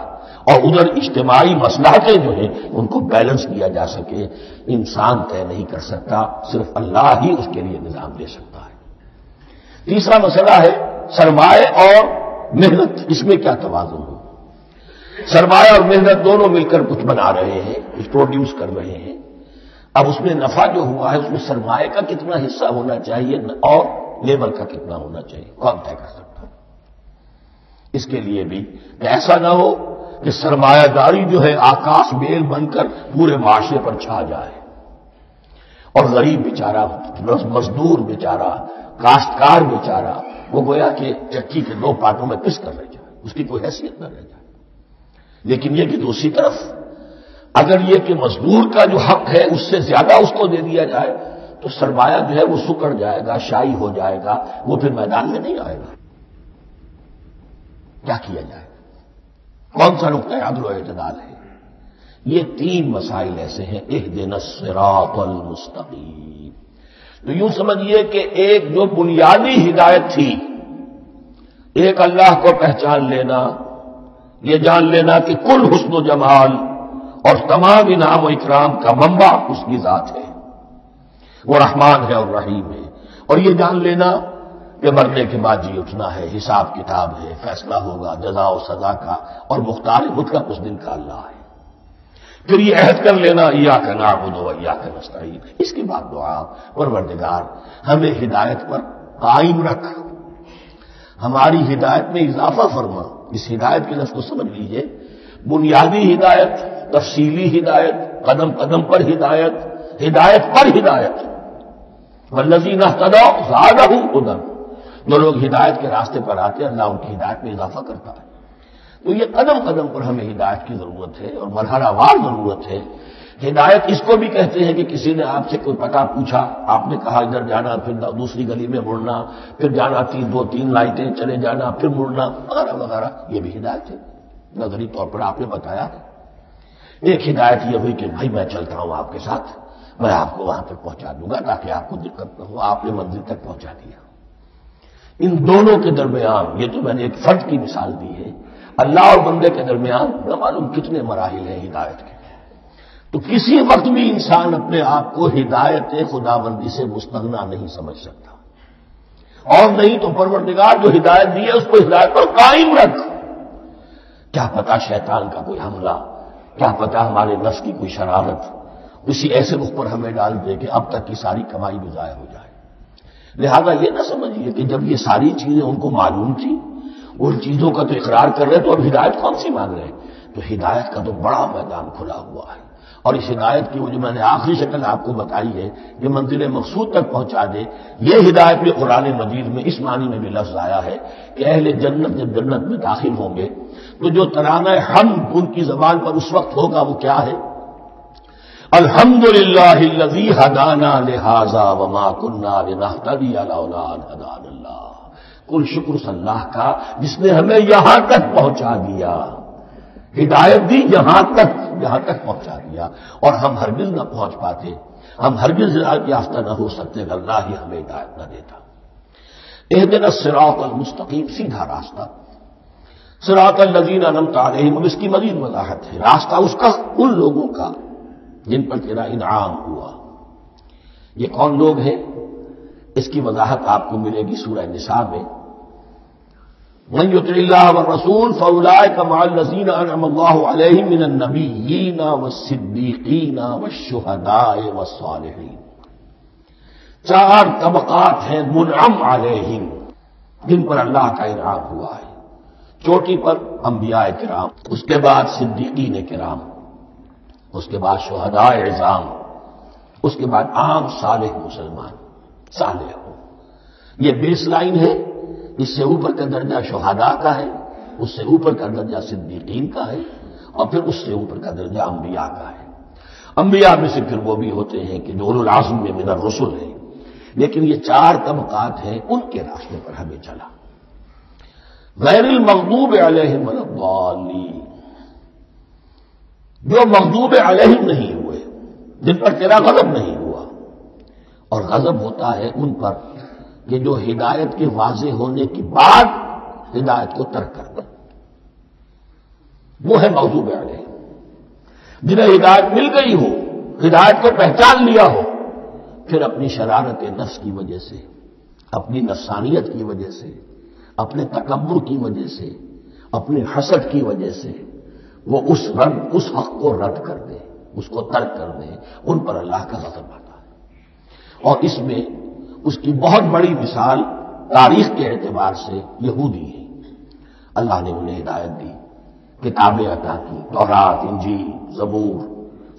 اور ادھر اجتماعی مصلحتیں جو ہیں ان کو بیلنس کیا جا سکے؟ انسان طے نہیں کر سکتا، صرف اللہ ہی اس کے لیے نظام دے سکتا ہے۔ تیسرا مسئلہ ہے سرمایہ اور محنت، اس میں کیا توازن ہو؟ سرمایہ اور محنت دونوں مل کر کچھ بنا رہے ہیں، کچھ پروڈیوس کر رہے ہیں۔ اب اس میں نفع جو ہوا ہے اس میں سرمایہ کا کتنا حصہ ہونا چاہیے اور لیبر کا کتنا ہونا چاہیے، کون طے کر سکتا ہے؟ اس کے لیے بھی کہ ایسا نہ ہو کہ سرمایہ داری جو ہے آکاش بیل بن کر پورے معاشرے پر چھا جائے اور غریب بیچارہ، مزدور بیچارہ، کاشتکار بیچارہ وہ گویا کہ چکی کے دو پارٹوں میں پس کر رہ جائے، اس کی کوئی حیثیت نہ رہ جائے۔ لیکن یہ کہ دوسری طرف اگر یہ کہ مزدور کا جو حق ہے اس سے زیادہ اس کو دے دیا جائے تو سرمایہ جو ہے وہ سکڑ جائے گا، شائی ہو جائے گا، وہ پھر میدان میں نہیں آئے گا۔ کیا کیا جائے؟ کون سا نقطہ عدل و اعتدال ہے؟ یہ تین مسائل ایسے ہیں، اہدنا الصراط المستقیم۔ تو یوں سمجھیے کہ ایک جو بنیادی ہدایت تھی، ایک اللہ کو پہچان لینا، یہ جان لینا کہ کل حسن و جمال اور تمام انعام و اکرام کا منبع اس کی ذات ہے، وہ رحمان ہے اور رحیم ہے، اور یہ جان لینا کہ مرنے کے بعد جی اٹھنا ہے، حساب کتاب ہے، فیصلہ ہوگا جزا و سزا کا، اور مختار مطلق اس دن کا اللہ ہے۔ پھر یہ عہد کر لینا ایاک نعبد و ایاک نستعین، اس کے بعد دعا، پروردگار ہمیں ہدایت پر قائم رکھ، ہماری ہدایت میں اضافہ فرما۔ اس ہدایت کے لفظ کو سمجھ لیجئے، بنیادی ہدایت، تفصیلی ہدایت، قدم قدم پر ہدایت، ہدایت پر ہدایت۔ والذین اہتدوا زادہم ہدی، جو لوگ ہدایت کے راستے پر آتے ہیں اللہ ان کی ہدایت میں اضافہ کرتا ہے۔ تو یہ قدم قدم پر ہمیں ہدایت کی ضرورت ہے اور مرحلہ وار ضرورت ہے۔ ہدایت اس کو بھی کہتے ہیں کہ کسی نے آپ سے کوئی پتہ پوچھا، آپ نے کہا ادھر جانا، پھر دوسری گلی میں مڑنا، پھر جانا دو تین لائٹیں چلے جانا، پھر مڑنا، وغیرہ وغیرہ، یہ بھی ہدایت ہے۔ نظری طور پر آپ نے بتایا ہے۔ ایک ہدایت یہ ہوئی کہ بھائی میں چلتا ہوں آپ کے ساتھ، میں آپ کو وہاں تک پہنچا دوں گا تاکہ آپ کو دقت نہ ہو، آپ نے منزل تک پہنچا دیا۔ ان دونوں کے درمیان، یہ تو میں نے ایک فرد کی مثال دی ہے، اللہ اور بندے کے درمیان نہ معلوم کتنے مراحل ہیں ہدایت کے۔ تو کسی وقت بھی انسان اپنے آپ کو ہدایت خداوندی سے مستغنا نہیں سمجھ سکتا، اور نہیں تو پروردگار جو ہدایت دی ہے اس کو ہدایت پر قائم رکھ۔ کیا پتا شیطان کا کوئی حملہ کیا پتا ہمارے نفس کی کوئی شرارت اسی ایسے رخ پر ہمیں ڈال دے کہ اب تک کی ساری کمائی بھی ضائع ہو جائے۔ لہذا یہ نہ سمجھیے کہ جب یہ ساری چیزیں ان کو معلوم تھی، ان چیزوں کا تو اقرار کر رہے تو اب ہدایت کون سی مانگ رہے ہیں؟ تو ہدایت کا تو بڑا میدان کھلا ہوا ہے، اور اس ہدایت کی وہ جو میں نے آخری شکل آپ کو بتائی ہے کہ منزل مقصود تک پہنچا دے، یہ ہدایت بھی قرآن مجید میں اس معنی میں بھی لفظ آیا ہے کہ اہل جنت جب جنت میں داخل ہوں گے تو جو ترانہ حمد ان کی زبان پر اس وقت ہوگا وہ کیا ہے؟ الحمدللہ الذی ہدانا لہذا وما کنا لنہتدی لولا ان ہدانا اللہ۔ کل شکر اللہ کا جس نے ہمیں یہاں تک پہنچا دیا، ہدایت دی یہاں تک پہنچا دیا، اور ہم ہرگز نہ پہنچ پاتے، ہم ہرگز ہدایت یافتہ نہ ہو سکتے اگر اللہ ہی ہمیں ہدایت نہ دیتا۔ اہدنا الصراط المستقیم، سیدھا راستہ، صراط الذین انعمت علیہم، اب اس کی مزید وضاحت ہے، راستہ اس کا ان لوگوں کا جن پر تیرا انعام ہوا۔ یہ کون لوگ ہیں؟ اس کی وضاحت آپ کو ملے گی سورہ نساء میں، من یطع اللہ والرسول فاولئک مع الذین انعم اللہ علیہم من النبیین والصدیقین والشہداء والصالحین۔ چار طبقات ہیں منعم علیہم جن پر اللہ کا انعام ہوا ہے۔ چوٹی پر انبیاء کرام، اس کے بعد صدیقین کرام، اس کے بعد شہداء عظام، اس کے بعد عام صالح مسلمان، صالح ہو۔ یہ بیس لائن ہے، اس سے اوپر کا درجہ شہداء کا ہے، اس سے اوپر کا درجہ صدیقین کا ہے، اور پھر اس سے اوپر کا درجہ انبیاء کا ہے۔ انبیاء میں سے پھر وہ بھی ہوتے ہیں کہ جو اولو العزم میں من الرسل ہیں، لیکن یہ چار طبقات ہیں، ان کے راستے پر ہمیں چلا۔ غیر المغضوب علیہم ولا الضالین، جو مغضوب علیہم نہیں ہوئے، جن پر تیرا غضب نہیں ہوا، اور غضب ہوتا ہے ان پر کہ جو ہدایت کے واضح ہونے کے بعد ہدایت کو ترک کر دیں، وہ ہے مغضوب علیہم۔ جنہیں ہدایت مل گئی ہو، ہدایت کو پہچان لیا ہو، پھر اپنی شرارت نفس کی وجہ سے، اپنی نفسانیت کی وجہ سے، اپنے تکبر کی وجہ سے، اپنے حسد کی وجہ سے وہ اس حق کو رد کر دے، اس کو ترک کر دے، ان پر اللہ کا غضب آتا ہے۔ اور اس میں اس کی بہت بڑی مثال تاریخ کے اعتبار سے یہودی ہے۔ اللہ نے انہیں ہدایت دی، کتابیں عطا کی، تورات، انجیل، زبور،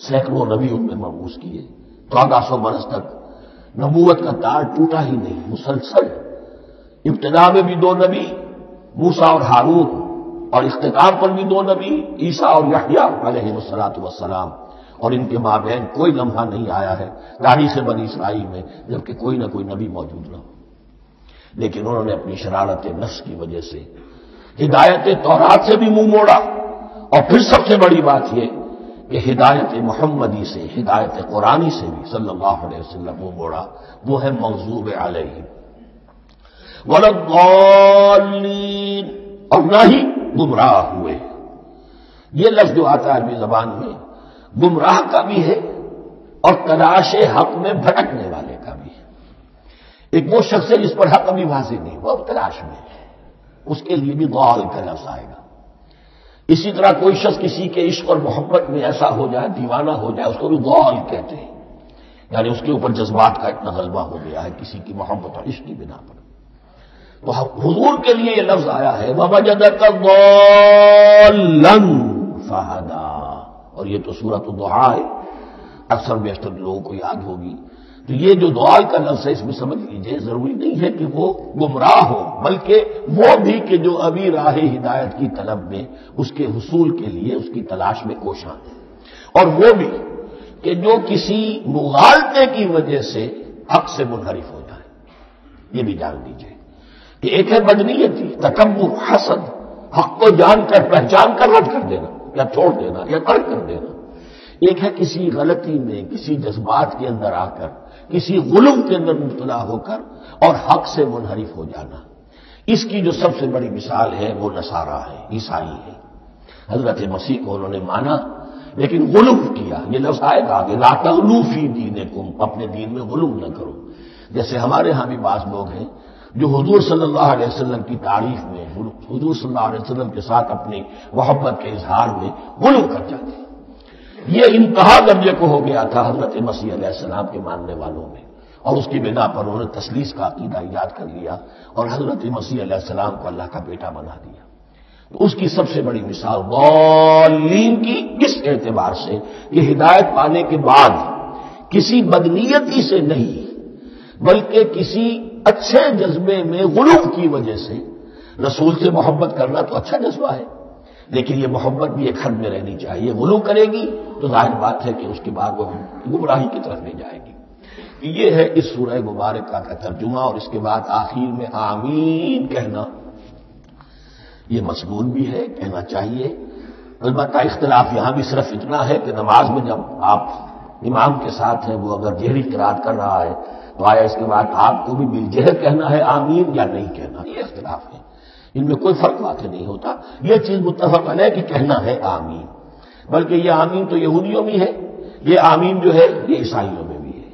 سینکڑوں نبی ان میں مبعوث کیے، 1400 برس تک نبوت کا تار ٹوٹا ہی نہیں، مسلسل۔ ابتدا میں بھی 2 نبی، موسیٰ اور ہارون، اور اختتام پر بھی 2 نبی، عیسیٰ اور یحییٰ علیہ السلام، اور ان کے مابین کوئی لمحہ نہیں آیا ہے تاریخ بنی اسرائیل میں جبکہ کوئی نہ کوئی نبی موجود نہ ہو۔ لیکن انہوں نے اپنی شرارت نفس کی وجہ سے ہدایت تورات سے بھی منہ موڑا، اور پھر سب سے بڑی بات یہ کہ ہدایت محمدی سے، ہدایت قرآنی سے بھی صلی اللہ علیہ وسلم منہ موڑا، وہ ہے مغضوب علیہم ولا الضالین، اور نہ ہی گمراہ ہوئے۔ یہ لفظ جو آتا ہے عربی زبان میں گمراہ کا بھی ہے اور تلاش حق میں بھٹکنے والے کا بھی ہے۔ ایک وہ شخص ہے جس پر حق ابھی واضح نہیں، وہ تلاش میں ہے، اس کے لیے بھی ضال کا لفظ آئے گا۔ اسی طرح کوئی شخص کسی کے عشق اور محبت میں ایسا ہو جائے، دیوانہ ہو جائے، اس کو بھی ضال کہتے ہیں، یعنی اس کے اوپر جذبات کا اتنا غلبہ ہو گیا ہے کسی کی محبت اور عشق کی بنا پر۔ تو حضور کے لیے یہ لفظ آیا ہے وَوَجَدَكَ ضَالًّا فَهَدَىٰ، اور یہ تو سورۃ الضحیٰ ہے، اکثر بیشتر لوگوں کو یاد ہوگی۔ تو یہ جو ضال کا لفظ ہے، اس میں سمجھ لیجئے ضروری نہیں ہے کہ وہ گمراہ ہو، بلکہ وہ بھی کہ جو ابھی راہ ہدایت کی طلب میں، اس کے حصول کے لیے اس کی تلاش میں کوشاں ہے، اور وہ بھی کہ جو کسی مغالطے کی وجہ سے حق سے منحرف ہو جائے۔ یہ بھی جان لیجئے کہ ایک ہے بدنیتی، تکبر، حسد، حق کو جان کر پہچان کر رد کر دینا یا چھوڑ دینا یا ترک کر دینا۔ ایک ہے کسی غلطی میں، کسی جذبات کے اندر آ کر، کسی غلو کے اندر مبتلا ہو کر اور حق سے منحرف ہو جانا۔ اس کی جو سب سے بڑی مثال ہے وہ نصارہ ہے، عیسائی ہے۔ حضرت مسیح کو انہوں نے مانا لیکن غلو کیا، یہ لفظ آئے گا کہ لا تغلو فی دینکم، اپنے دین میں غلو نہ کرو۔ جیسے ہمارے ہاں بھی بعض لوگ ہیں جو حضور صلی اللہ علیہ وسلم کی تعریف میں، حضور صلی اللہ علیہ وسلم کے ساتھ اپنی محبت کے اظہار میں غلو کر جاتے ہیں، یہ انتہا درجے کو ہو گیا تھا حضرت مسیح علیہ السلام کے ماننے والوں میں، اور اس کی بنا پر انہوں نے تثلیث کا عقیدہ ایجاد کر لیا اور حضرت مسیح علیہ السلام کو اللہ کا بیٹا بنا دیا۔ تو اس کی سب سے بڑی مثال ضالین کی اس اعتبار سے کہ ہدایت پانے کے بعد کسی بدنیتی سے نہیں بلکہ کسی اچھے جذبے میں غلو کی وجہ سے رسول سے محبت کرنا تو اچھا جذبہ ہے، لیکن یہ محبت بھی ایک حد میں رہنی چاہیے۔ غلو کرے گی تو ظاہر بات ہے کہ اس کے بعد وہ گمراہی کی طرف لے جائے گی۔ یہ ہے اس سورہ مبارکہ کا ترجمہ، اور اس کے بعد آخر میں آمین کہنا یہ مسنون بھی ہے، کہنا چاہیے۔ البتہ اختلاف یہاں بھی صرف اتنا ہے کہ نماز میں جب آپ امام کے ساتھ ہیں، وہ اگر جہری قرات کر رہا ہے تو آیا اس کے بعد آپ کو بھی بالجہر کہنا ہے آمین یا نہیں کہنا، یہ اختلاف ہے، ان میں کوئی فرق واقع نہیں ہوتا۔ یہ چیز متفق علیہ کہ کہنا ہے آمین، بلکہ یہ آمین تو یہودیوں میں ہے، یہ آمین جو ہے یہ عیسائیوں میں بھی ہے۔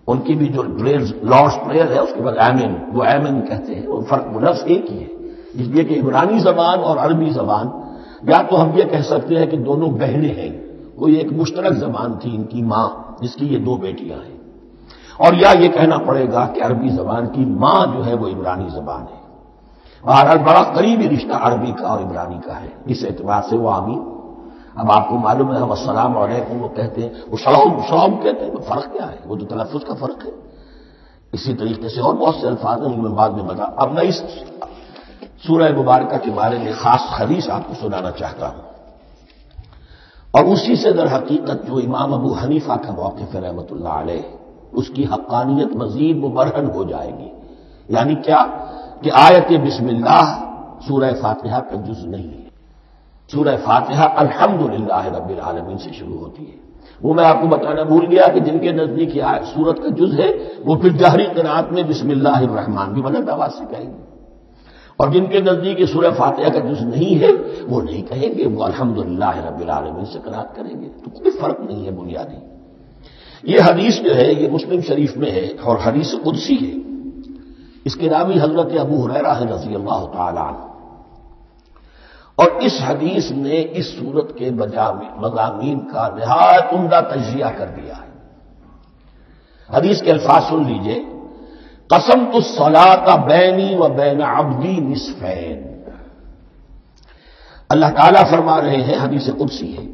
ان کی بھی جو لارڈس پریئر ہے اس کے بعد آمین، وہ آمین کہتے ہیں، وہ فرق لفظ ایک ہی ہے، اس لیے کہ عبرانی زبان اور عربی زبان یا تو ہم یہ کہہ سکتے ہیں کہ دونوں بہنیں ہیں، کوئی ایک مشترک زبان تھی ان کی ماں جس کی یہ دو بیٹیاں ہیں، اور یا یہ کہنا پڑے گا کہ عربی زبان کی ماں جو ہے وہ عبرانی زبان ہے۔ بہرحال بڑا قریبی رشتہ عربی کا اور عبرانی کا ہے، اس اعتبار سے وہ آمین۔ اب آپ کو معلوم ہے ہم السلام علیکم وہ کہتے ہیں، وہ سلام کہتے ہیں، فرق کیا ہے؟ وہ تو تلفظ کا فرق ہے۔ اسی طریقے سے اور بہت سے الفاظ ہیں، ان میں بعد میں بتا۔ اب میں اس سورہ مبارکہ کے بارے میں خاص حدیث آپ کو سنانا چاہتا ہوں، اور اسی سے در حقیقت جو امام ابو حنیفہ کا موقف ہے رحمۃ اللہ علیہ، اس کی حقانیت مزید مبرہن ہو جائے گی۔ یعنی کیا کہ آیت بسم اللہ سورہ فاتحہ کا جز نہیں ہے۔ سورہ فاتحہ الحمدللہ رب العالمین سے شروع ہوتی ہے۔ وہ میں آپ کو بتانا بھول گیا کہ جن کے نزدیک یہ سورت کا جز ہے وہ پھر جہری قرات میں بسم اللہ الرحمن بھی بلند آواز سے کہیں گے، اور جن کے نزدیک یہ سورہ فاتحہ کا جز نہیں ہے وہ نہیں کہیں گے، وہ الحمدللہ رب العالمین سے قرات کریں گے۔ تو کوئی فرق نہیں ہے بنیادی۔ یہ حدیث جو ہے یہ مسلم شریف میں ہے اور حدیث قدسی ہے۔ اس کے راوی حضرت ابو ہریرہ رضی اللہ تعالی عنہ، اور اس حدیث نے اس صورت کے مضامین کا نہایت عمدہ تجزیہ کر دیا ہے۔ حدیث کے الفاظ سن لیجئے، قسمت الصلاۃ بینی و بین عبدی نصفین۔ اللہ تعالیٰ فرما رہے ہیں، حدیث قدسی ہے،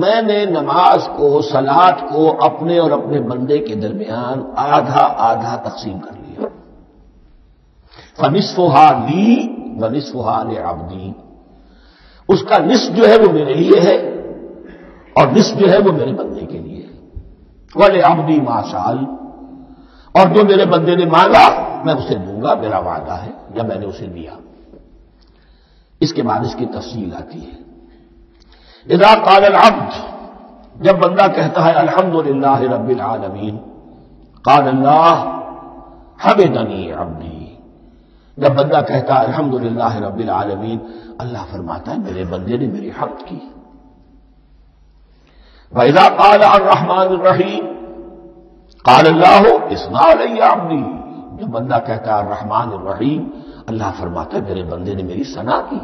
میں نے نماز کو، صلاۃ کو اپنے اور اپنے بندے کے درمیان آدھا آدھا تقسیم کر لیا۔ فنصفھا لی ونصفھا لعبدی، اس کا نصف جو ہے وہ میرے لیے ہے اور نصف جو ہے وہ میرے بندے کے لیے ہے۔ ولعبدی ما سأل، اور جو میرے بندے نے مانگا میں اسے دوں گا، میرا وعدہ ہے یا میں نے اسے دیا۔ اس کے بعد اس کی تفصیل آتی ہے۔ اذا قال العبد، جب بندہ کہتا ہے الحمدللہ رب العالمین، قال اللہ حمدنی عبدی، جب بندہ کہتا ہے الحمدللہ رب العالمین، اللہ فرماتا ہے میرے بندے نے میری حمد کی۔ وَإِذَا قَالَ الرَّحْمَٰنُ الرَّحِيمُ قَالَ اللَّهُ اثْنَىٰ عَلَيَّ عَبْدِي، جب بندہ کہتا ہے الرحمن الرحیم، اللہ فرماتا ہے میرے بندے نے میری ثنا کی۔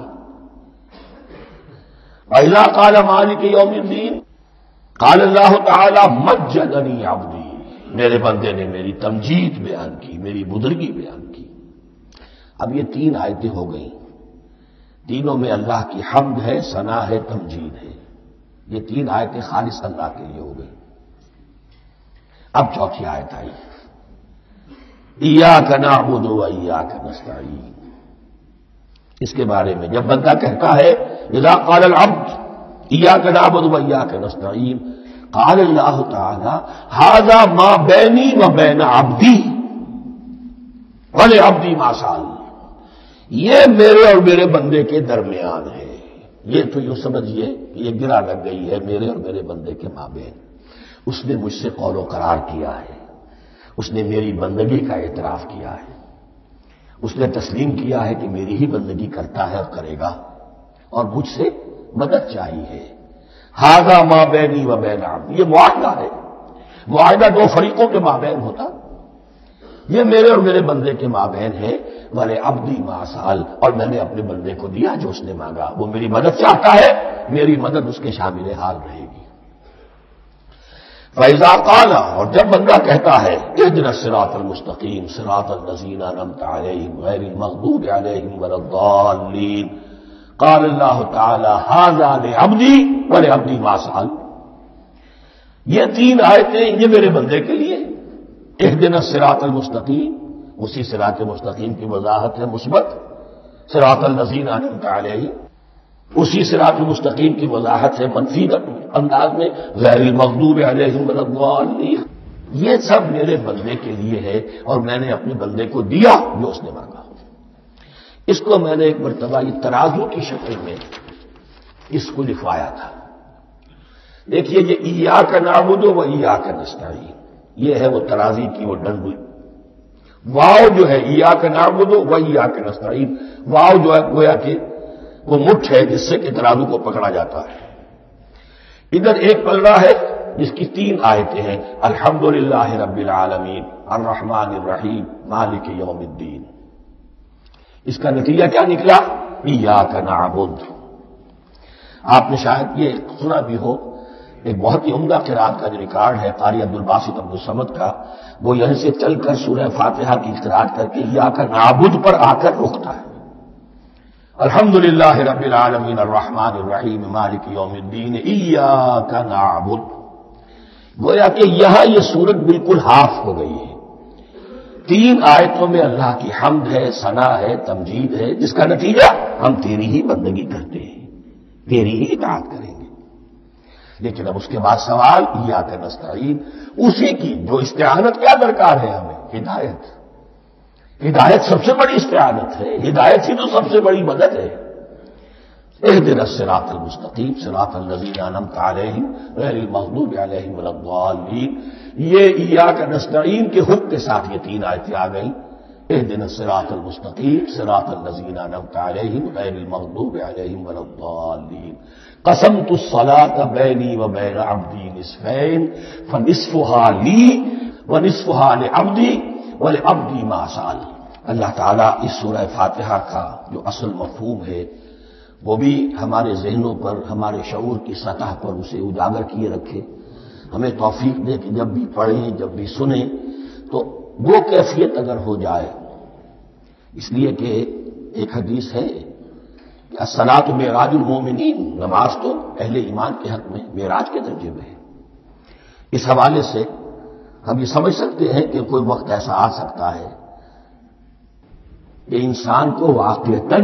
وَإِذَا قَالَ مَالِكِ يَوْمِ الدِّينِ قَالَ اللَّهُ تَعَالَىٰ مَجَّدَنِي عَبْدِي، میرے بندے نے میری تمجید بیان کی، میری بزرگی بیان کی۔ اب یہ تین آیتیں ہو گئیں، تینوں میں اللہ کی حمد ہے، ثنا ہے، تمجید ہے۔ یہ تین آیتیں خالص اللہ کے لیے ہو گئی۔ اب چوتھی آیت آئی، ایاک نعبد و ایاک نستعین۔ اس کے بارے میں جب بندہ کہتا ہے اذا قال العبد ایاک نعبد و ایاک نستعین، قال اللہ تعالی ھذا ما بینی و بین عبدی ولعبدی ما سأل، یہ میرے اور میرے بندے کے درمیان ہے۔ یہ تو یوں سمجھیے کہ یہ گرا لگ گئی ہے میرے اور میرے بندے کے مابین۔ اس نے مجھ سے قول و قرار کیا ہے، اس نے میری بندگی کا اعتراف کیا ہے، اس نے تسلیم کیا ہے کہ میری ہی بندگی کرتا ہے اور کرے گا، اور مجھ سے مدد چاہیے۔ ھذا ما بینی و بین عبدی، یہ معاہدہ ہے، معاہدہ دو فریقوں کے مابین ہوتا، یہ میرے اور میرے بندے کے مابین ہے۔ وَلِعَبْدِی مَا سَأَلَ، اور میں نے اپنے بندے کو دیا جو اس نے مانگا، وہ میری مدد چاہتا ہے، میری مدد اس کے شامل حال رہے گی۔ فَإِذَا قَالَ، اور جب بندہ کہتا ہے اهْدِنَا الصِّرَاطَ الْمُسْتَقِيمَ صِرَاطَ الَّذِينَ أَنْعَمْتَ عَلَيْهِمْ غَيْرِ الْمَغْضُوبِ عَلَيْهِمْ وَلَا الضَّالِّينَ، قال اللہ تعالی هَذَا لِعَبْدِي وَلِعَبْدِي مَا سَأَلَ، یہ تین آیتیں یہ میرے بندے کے لیے، اهْدِنَا الصِّرَاطَ الْمُسْتَقِيمَ اسی صراط مستقیم کی وضاحت ہے مثبت، صراط الذین انعمت علیہم اسی صراط مستقیم کی وضاحت ہے منفی انداز میں، غیر المغضوب علیہم ولا الضالین، یہ سب میرے بندے کے لیے ہے اور میں نے اپنے بندے کو دیا جو اس نے مانگا۔ اس کو میں نے ایک مرتبہ یہ ترازو کی شکل میں اس کو لکھوایا تھا۔ دیکھیے یہ ایاک نعبد و ایاک نستعین، یہ ہے وہ ترازی کی وہ ڈنڈی، واو جو ہے ایاک نعبد و ایاک نستعین، واو جو ہے گویا کہ وہ مٹھ ہے جس سے کہ ترازو کو پکڑا جاتا ہے۔ ادھر ایک پلڑا ہے جس کی تین آیتیں ہیں، الحمدللہ رب العالمین الرحمن الرحیم مالک یوم الدین۔ اس کا نتیجہ کیا نکلا؟ ایاک نعبد۔ آپ نے شاید یہ سنا بھی ہو، ایک بہت ہی عمدہ قرات کا جو ریکارڈ ہے قاری عبدالباسط عبدالصمد کا، وہ یہیں سے چل کر سورہ فاتحہ کی قرات کر کے ایاک نعبد پر آ کر رکتا ہے، الحمدللہ رب العالمین الرحمن الرحیم مالک یوم الدین ایاک نعبد۔ گویا کہ یہاں یہ صورت بالکل ہاف ہو گئی ہے، تین آیتوں میں اللہ کی حمد ہے، ثنا ہے، تمجید ہے، جس کا نتیجہ ہم تیری ہی بندگی کرتے ہیں، تیری ہی اطاعت کریں گے۔ لیکن اب اس کے بعد سوال ایاک نستعین، اسی کی جو استعانت کیا درکار ہے ہمیں؟ ہدایت۔ ہدایت سب سے بڑی استعانت ہے، ہدایت ہی تو سب سے بڑی مدد ہے۔ اهدنا الصراط المستقیم صراط الذین انعمت علیہم غیر المغضوب علیہم ولا الضالین، یہ ایاک نستعین کے حکم کے ساتھ یہ تین آیتیں آ گئیں، اهدنا الصراط المستقیم صراط الذین انعمت علیہم غیر المغضوب علیہم ولا الضالین، قسمت الصلاة بینی وبین عبدی نصفین فنصفها لی ونصفها لعبدی وَلِعَبْدِي مَا سَأَلَ۔ اللہ تعالیٰ اس سورہ فاتحہ کا جو اصل مفہوم ہے وہ بھی ہمارے ذہنوں پر، ہمارے شعور کی سطح پر اسے اجاگر کیے رکھے، ہمیں توفیق دے کہ جب بھی پڑھیں، جب بھی سنیں تو وہ کیفیت اگر ہو جائے، اس لیے کہ ایک حدیث ہے کہ الصلاۃ معراج المومنین، نماز تو اہل ایمان کے حق میں معراج کے درجے میں ہے۔ اس حوالے سے ہم یہ سمجھ سکتے ہیں کہ کوئی وقت ایسا آ سکتا ہے کہ انسان کو واقعتاً،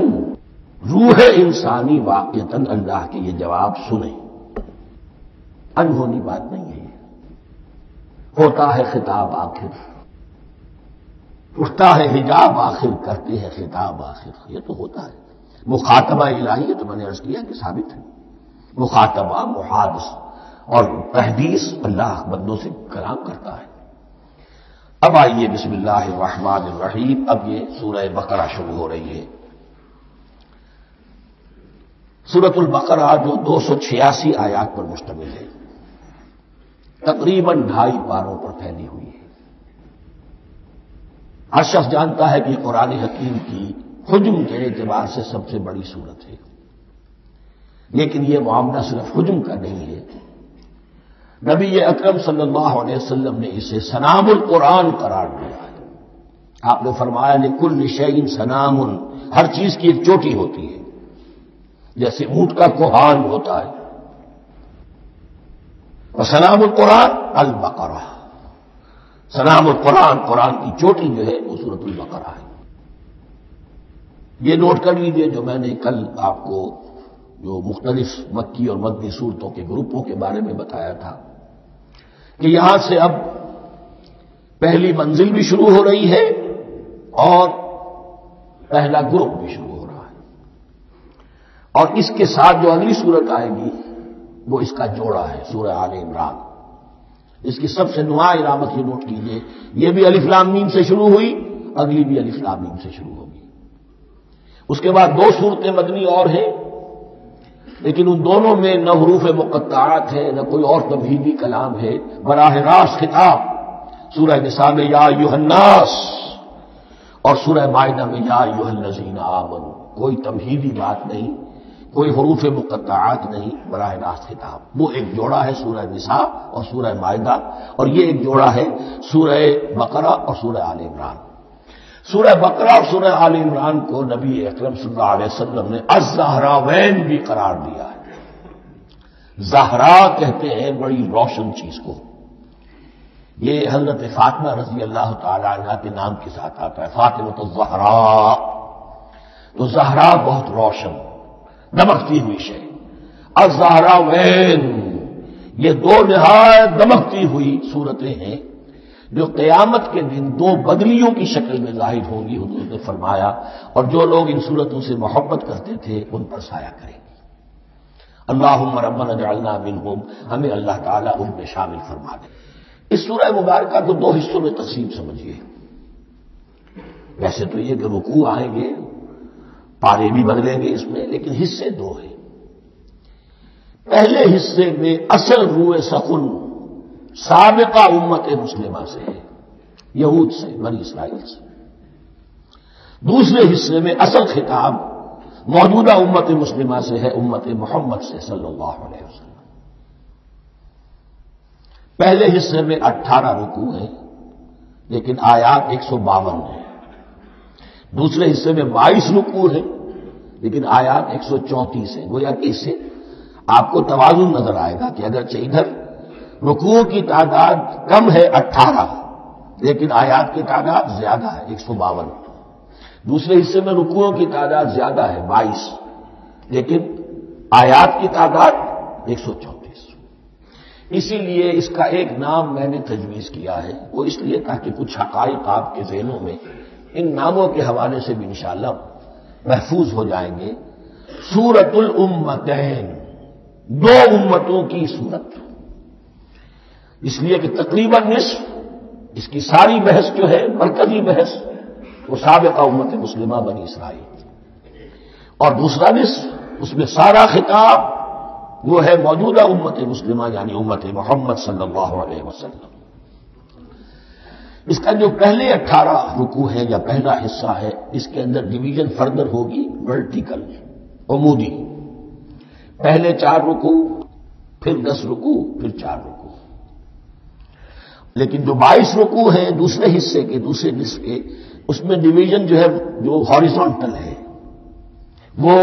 روح انسانی واقعتاً اللہ کے یہ جواب سنے، انہونی بات نہیں ہے، ہوتا ہے خطاب آخر، اٹھتا ہے حجاب آخر، کرتے ہیں خطاب آخر، یہ تو ہوتا ہے۔ مخاطبہ الہی ہے تو میں نے عرض کیا کہ ثابت ہے، مخاطبہ، محادث اور تحدیث اللہ بندوں سے کلام کرتا ہے۔ اب آئیے بسم اللہ الرحمن الرحیم، اب یہ سورہ بقرہ شروع ہو رہی ہے۔ سورۃ البقرہ جو 286 آیات پر مشتمل ہے، تقریباً 2.5 پاروں پر پھیلی ہوئی ہے۔ ہر شخص جانتا ہے کہ قرآن حکیم کی حجم کے اعتبار سے سب سے بڑی سورت ہے، لیکن یہ معاملہ صرف حجم کا نہیں ہے۔ نبی اکرم صلی اللہ علیہ وسلم نے اسے سنام القرآن قرار دیا ہے۔ آپ نے فرمایا لکل شیء سنام، ہر چیز کی ایک چوٹی ہوتی ہے، جیسے اونٹ کا کوہان ہوتا ہے، اور سنام القرآن البقرہ، سنام القرآن، قرآن کی چوٹی جو ہے وہ سورۃ البقرہ ہے۔ یہ نوٹ کر لیجیے جو میں نے کل آپ کو جو مختلف مکی اور مدنی صورتوں کے گروپوں کے بارے میں بتایا تھا کہ یہاں سے اب پہلی منزل بھی شروع ہو رہی ہے اور پہلا گروپ بھی شروع ہو رہا ہے، اور اس کے ساتھ جو اگلی صورت آئے گی وہ اس کا جوڑا ہے، سورہ آل عمران۔ اس کی سب سے نمایاں علامت یہ نوٹ کیجیے، یہ بھی الف لام میم سے شروع ہوئی، اگلی بھی الف لام میم سے شروع ہوگی۔ اس کے بعد 2 صورتیں مدنی اور ہیں، لیکن ان دونوں میں نہ حروف مقطعات ہے، نہ کوئی اور تمہیدی کلام ہے، براہ راست خطاب۔ سورہ نساء میں یا ایھا الناس اور سورہ مائدہ میں یا ایھا الذین آمنوا، کوئی تمہیدی بات نہیں کوئی حروف مقطعات نہیں، براہ راست خطاب۔ وہ ایک جوڑا ہے سورہ نساء اور سورہ مائدہ، اور یہ ایک جوڑا ہے سورہ بقرہ اور سورہ آل عمران۔ سورہ بقرہ اور سورہ آل عمران کو نبی اکرم صلی اللہ علیہ وسلم نے الزہراوین بھی قرار دیا ہے۔ زہرا کہتے ہیں بڑی روشن چیز کو۔ یہ حضرت فاطمہ رضی اللہ تعالی عنہا کے نام کے ساتھ آتا ہے، فاطمۃ الزہراء۔ تو زہرا بہت روشن، دمکتی ہوئی شے۔ الزہراوین یہ دو نہایت دمکتی ہوئی صورتیں ہیں جو قیامت کے دن دو بدلیوں کی شکل میں ظاہر ہوں گی، حضور نے فرمایا، اور جو لوگ ان صورتوں سے محبت کرتے تھے ان پر سایہ کریں گی۔ اللہم ربنا اجعلنا منہم، ہمیں اللہ تعالیٰ ان میں شامل فرما دے۔ اس سورہ مبارکہ کو دو حصوں میں تقسیم سمجھیے۔ ویسے تو یہ کہ رکوع آئیں گے، پارے بھی بدلیں گے اس میں، لیکن حصے دو ہیں۔ پہلے حصے میں اصل روح سخن سابقہ امت مسلمہ سے ہے، یہود سے، بنی اسرائیل سے۔ دوسرے حصے میں اصل خطاب موجودہ امت مسلمہ سے ہے، امت محمد سے صلی اللہ علیہ وسلم۔ پہلے حصے میں 18 رکوع ہیں لیکن آیات 152 ہیں۔ دوسرے حصے میں 22 رکوع ہیں لیکن آیات 134 ہیں۔ گویا کہ اس سے آپ کو توازن نظر آئے گا کہ اگرچہ ادھر رکوع کی تعداد کم ہے 18 لیکن آیات کی تعداد زیادہ ہے 152۔ دوسرے حصے میں رکوعوں کی تعداد زیادہ ہے 22 لیکن آیات کی تعداد 134۔ اسی لیے اس کا ایک نام میں نے تجویز کیا ہے، وہ اس لیے تاکہ کچھ حقائق آپ کے ذہنوں میں ان ناموں کے حوالے سے بھی انشاءاللہ محفوظ ہو جائیں گے۔ سورۃ الامتین، دو امتوں کی صورت، اس لیے کہ تقریباً نصف اس کی ساری بحث جو ہے، مرکزی بحث، وہ سابقہ امت مسلمہ بنی اسرائیل، اور دوسرا نصف اس میں سارا خطاب وہ ہے موجودہ امت مسلمہ یعنی امت محمد صلی اللہ علیہ وسلم۔ اس کا جو پہلے 18 رکوع ہے یا پہلا حصہ ہے، اس کے اندر ڈویژن فردر ہوگی ورٹیکل، عمودی۔ پہلے 4 رکوع، پھر 10 رکوع، پھر 4 رکوع۔ لیکن جو 22 رکوع ہیں دوسرے حصے کے، دوسرے نصف کے، اس میں ڈویژن جو ہے جو ہاریزونٹل ہے، وہ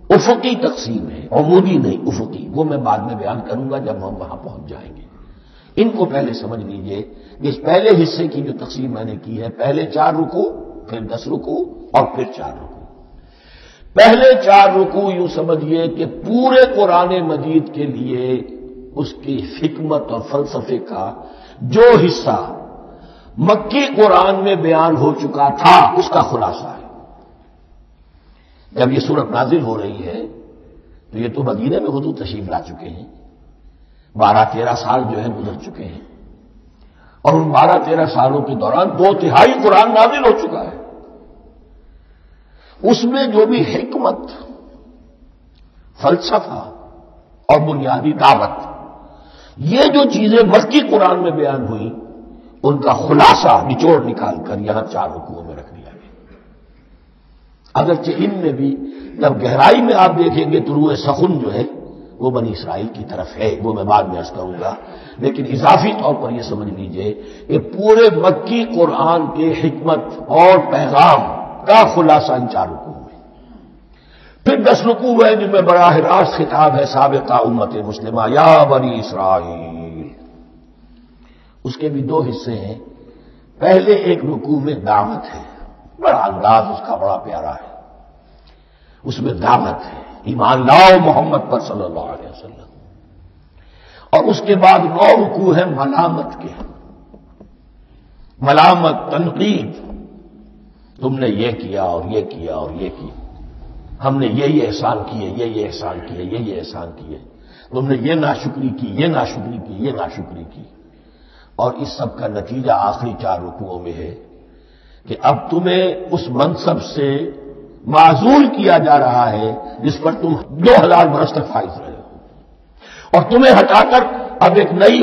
افقی تقسیم ہے، عمودی نہیں افقی۔ وہ میں بعد میں بیان کروں گا جب ہم وہاں پہنچ جائیں گے۔ ان کو پہلے سمجھ لیجئے کہ اس پہلے حصے کی جو تقسیم میں نے کی ہے، پہلے 4 رکوع، پھر 10 رکوع اور پھر 4 رکوع۔ پہلے 4 رکوع یوں سمجھیے کہ پورے قرآن مجید کے لیے اس کی حکمت اور فلسفے کا جو حصہ مکی قرآن میں بیان ہو چکا تھا اس کا خلاصہ ہے۔ جب یہ سورت نازل ہو رہی ہے تو یہ تو مدینے میں حضور تشریف لا چکے ہیں، 12-13 سال جو ہے گزر چکے ہیں، اور ان 12-13 سالوں کے دوران 2/3 قرآن نازل ہو چکا ہے۔ اس میں جو بھی حکمت، فلسفہ اور بنیادی دعوت، یہ جو چیزیں مکی قرآن میں بیان ہوئی، ان کا خلاصہ نچوڑ نکال کر یہاں 4 رکوعوں میں رکھ دیا گیا۔ اگرچہ ان میں بھی جب گہرائی میں آپ دیکھیں گے تو روح سخن جو ہے وہ بنی اسرائیل کی طرف ہے، وہ میں بعد میں عرض کروں گا، لیکن اضافی طور پر یہ سمجھ لیجئے کہ پورے مکی قرآن کے حکمت اور پیغام کا خلاصہ ان 4 رکوعوں میں۔ پھر 10 رکوع ہے جن میں براہ راست خطاب ہے سابقہ امت مسلمہ، یا بنی اسرائیل۔ اس کے بھی 2 حصے ہیں۔ پہلے ایک رکوع میں دعوت ہے، بڑا انداز اس کا بڑا پیارا ہے، اس میں دعوت ہے، ایمان لاؤ محمد پر صلی اللہ علیہ وسلم۔ اور اس کے بعد 9 رکوع ہے ملامت کے، ملامت، تنقید، تم نے یہ کیا اور یہ کیا اور یہ کیا، ہم نے یہ احسان کیے، یہ احسان کیے، یہ احسان کیے، تم نے یہ ناشکری کی، یہ ناشکری کی، یہ ناشکری کی۔ اور اس سب کا نتیجہ آخری 4 رکوعوں میں ہے کہ اب تمہیں اس منصب سے معزول کیا جا رہا ہے جس پر تم 2000 برس تک فائز رہے ہو، اور تمہیں ہٹا کر اب ایک نئی